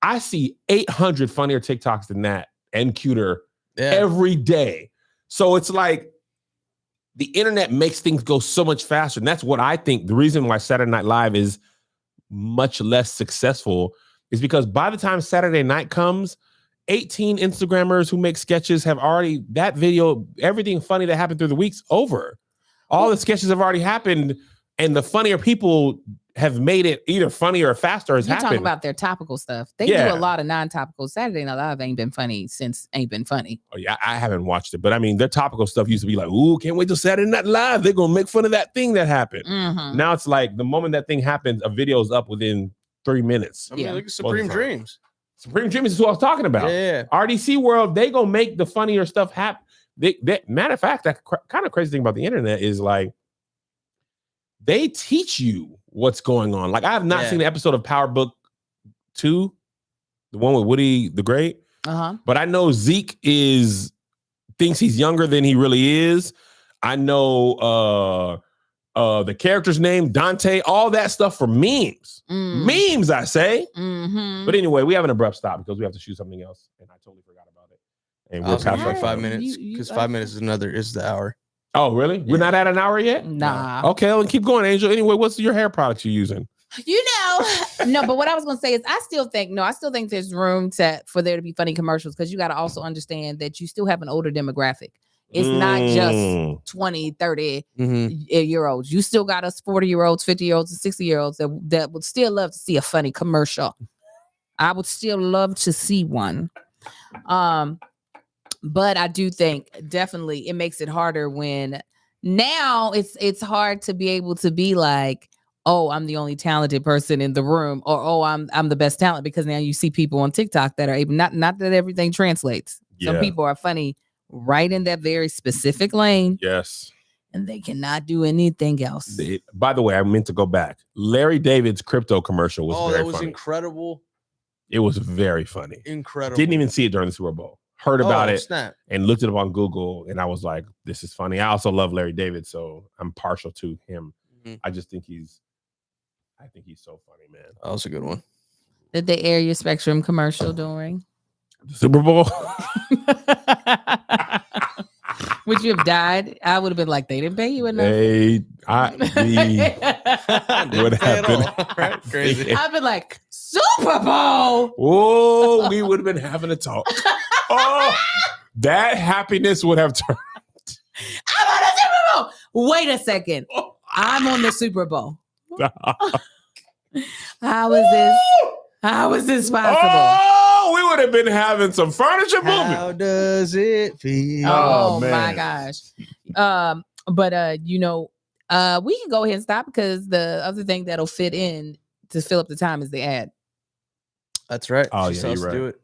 Speaker 1: I see 800 funnier TikToks than that and cuter
Speaker 3: Yeah.
Speaker 1: every day. So it's like the internet makes things go so much faster. And that's what I think the reason why Saturday Night Live is much less successful is because by the time Saturday night comes, 18 Instagrammers who make sketches have already, that video, everything funny that happened through the week's over. All the sketches have already happened, and the funnier people have made it either funnier or faster has
Speaker 2: You're
Speaker 1: happened.
Speaker 2: talking about their topical stuff. They
Speaker 1: Yeah.
Speaker 2: do a lot of non-topical. Saturday Night Live ain't been funny since ain't been funny.
Speaker 1: Oh, yeah, I haven't watched it, but I mean, their topical stuff used to be like, ooh, can't wait till Saturday Night Live. They're going to make fun of that thing that happened.
Speaker 2: Mhm.
Speaker 1: Now it's like the moment that thing happens, a video's up within 3 minutes.
Speaker 3: I mean,
Speaker 2: Yeah.
Speaker 3: look at Supreme
Speaker 1: Well,
Speaker 3: Dreams.
Speaker 1: Supreme Dreams is who I was talking about.
Speaker 3: Yeah.
Speaker 1: RDC World, they going to make the funnier stuff happen. Matter of fact, that kind of crazy thing about the internet is like, they teach you what's going on. Like, I have not
Speaker 3: Yeah.
Speaker 1: seen the episode of Power Book 2, the one with Woody the Great.
Speaker 2: Uh-huh.
Speaker 1: But I know Zeke thinks he's younger than he really is. I know the character's name, Dante, all that stuff for memes. Memes, I say.
Speaker 2: Mm-hmm.
Speaker 1: But anyway, we have an abrupt stop because we have to shoot something else, and I totally forgot about it. And
Speaker 3: I
Speaker 1: we're
Speaker 3: was
Speaker 1: past
Speaker 3: gonna
Speaker 1: our
Speaker 3: for
Speaker 2: Hey,
Speaker 3: 5
Speaker 1: time.
Speaker 3: minutes
Speaker 2: you-
Speaker 3: because
Speaker 2: I-
Speaker 3: 5 minutes is the hour.
Speaker 1: Oh, really? We're not at an hour yet?
Speaker 2: Nah.
Speaker 1: Okay, well, keep going, Angel. Anyway, what's your hair products you're using?
Speaker 2: No, but what I was gonna say is I still think there's room for there to be funny commercials because you got to also understand that you still have an older demographic. It's not just
Speaker 1: Mm.
Speaker 2: 20, 30
Speaker 3: Mm-hmm.
Speaker 2: year olds. You still got us 40-year-olds, 50-year-olds, and 60-year-olds that would still love to see a funny commercial. I would still love to see one. But I do think definitely it makes it harder when now it's hard to be able to be like, oh, I'm the only talented person in the room, or oh, I'm the best talent, because now you see people on TikTok that are able, not that everything translates. Some
Speaker 1: Yeah.
Speaker 2: people are funny right in that very specific lane,
Speaker 1: Yes.
Speaker 2: and they cannot do anything else.
Speaker 1: By the way, I meant to go back. Larry David's crypto commercial was
Speaker 3: Oh,
Speaker 1: very
Speaker 3: that was
Speaker 1: funny.
Speaker 3: incredible.
Speaker 1: It was very funny.
Speaker 3: Incredible.
Speaker 1: Didn't even see it during the Super Bowl. Heard about it
Speaker 3: Snap.
Speaker 1: and looked it up on Google, and I was like, "This is funny." I also love Larry David, so I'm partial to him.
Speaker 3: Mhm.
Speaker 1: I just think he's so funny, man.
Speaker 3: That was a good one.
Speaker 2: Did they air your Spectrum commercial during?
Speaker 1: The Super Bowl.
Speaker 2: Would you have died? I would have been like, they didn't pay you enough.
Speaker 1: What happened?
Speaker 3: Right? Crazy.
Speaker 2: I've been like, Super Bowl.
Speaker 1: Oh, we would have been having a talk. Oh, that happiness would have turned.
Speaker 2: I'm on the Super Bowl. Wait a second. I'm on the Super Bowl. How is this? How is this possible?
Speaker 1: Oh, we would have been having some furniture moving.
Speaker 3: How does it feel?
Speaker 2: Oh,
Speaker 1: Oh,
Speaker 2: my
Speaker 1: man.
Speaker 2: gosh. But we can go ahead and stop because the other thing that'll fit in to fill up the time is the ad.
Speaker 3: That's right.
Speaker 1: Oh,
Speaker 3: She
Speaker 1: yeah,
Speaker 3: saw us
Speaker 1: you're
Speaker 3: do
Speaker 1: right.
Speaker 3: it.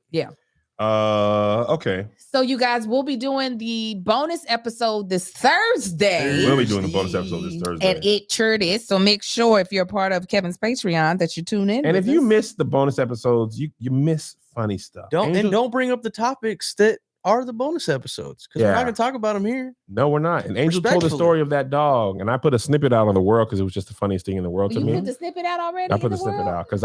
Speaker 1: Okay.
Speaker 2: So you guys will be doing the bonus episode this Thursday.
Speaker 1: We'll be doing the bonus episode this Thursday.
Speaker 2: And it sure is. So make sure if you're a part of Kevin's Patreon that you tune in.
Speaker 1: And
Speaker 2: with
Speaker 1: if you
Speaker 2: us.
Speaker 1: miss the bonus episodes, you miss funny stuff. Angel-
Speaker 3: Don't bring up the topics that are the bonus episodes because we're
Speaker 1: Yeah.
Speaker 3: not gonna talk about them here.
Speaker 1: No, we're not. And Angel told the
Speaker 3: Respectfully.
Speaker 1: story of that dog, and I put a snippet out on the world because it was just the funniest thing in the world
Speaker 2: you
Speaker 1: to
Speaker 2: put
Speaker 1: me.
Speaker 2: the snippet out already.
Speaker 1: I put
Speaker 2: in
Speaker 1: the
Speaker 2: the
Speaker 1: snippet
Speaker 2: world?
Speaker 1: out because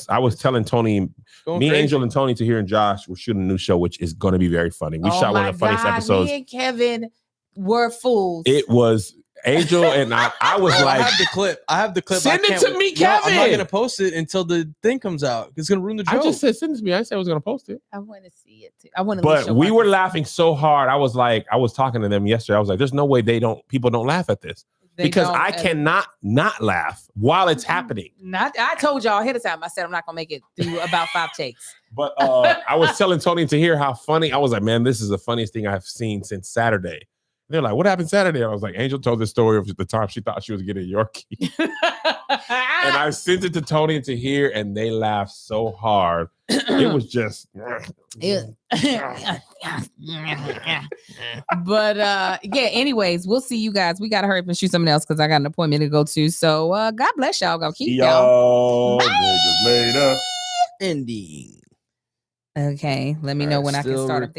Speaker 1: I was telling Tony,
Speaker 3: Going
Speaker 1: me,
Speaker 3: crazy.
Speaker 1: Angel, and Tony to hear and Josh, we're shooting a new show, which is going to be very funny. We
Speaker 2: Oh
Speaker 1: shot one
Speaker 2: my
Speaker 1: of the funniest
Speaker 2: God,
Speaker 1: episodes.
Speaker 2: Me and Kevin were fools.
Speaker 1: It was Angel and I was
Speaker 3: Bro,
Speaker 1: like,
Speaker 3: I have the clip.
Speaker 1: Send it to me,
Speaker 3: No, I'm not
Speaker 1: Kevin.
Speaker 3: gonna post it until the thing comes out. It's gonna ruin the joke.
Speaker 1: I just said send it to me. I didn't say I was gonna post it.
Speaker 2: I want to see it too. I want to.
Speaker 1: But we were laughing so hard. I was talking to them yesterday. I was like, there's no way people don't laugh at this. Because I cannot not laugh while it's happening.
Speaker 2: I told y'all ahead of time. I said I'm not gonna make it through about 5 takes.
Speaker 1: But I was telling Tony to hear how funny. I was like, man, this is the funniest thing I've seen since Saturday. And they're like, what happened Saturday? I was like, Angel told this story of the time she thought she was getting a Yorkie. And I sent it to Tony and to hear, and they laughed so hard. It was just.
Speaker 2: But anyways, we'll see you guys. We gotta hurry up and shoot something else because I got an appointment to go to. So God bless y'all. Go keep y'all.
Speaker 1: Niggas later.
Speaker 3: Ending.
Speaker 2: Okay, let me know when I can
Speaker 3: Still
Speaker 2: start up.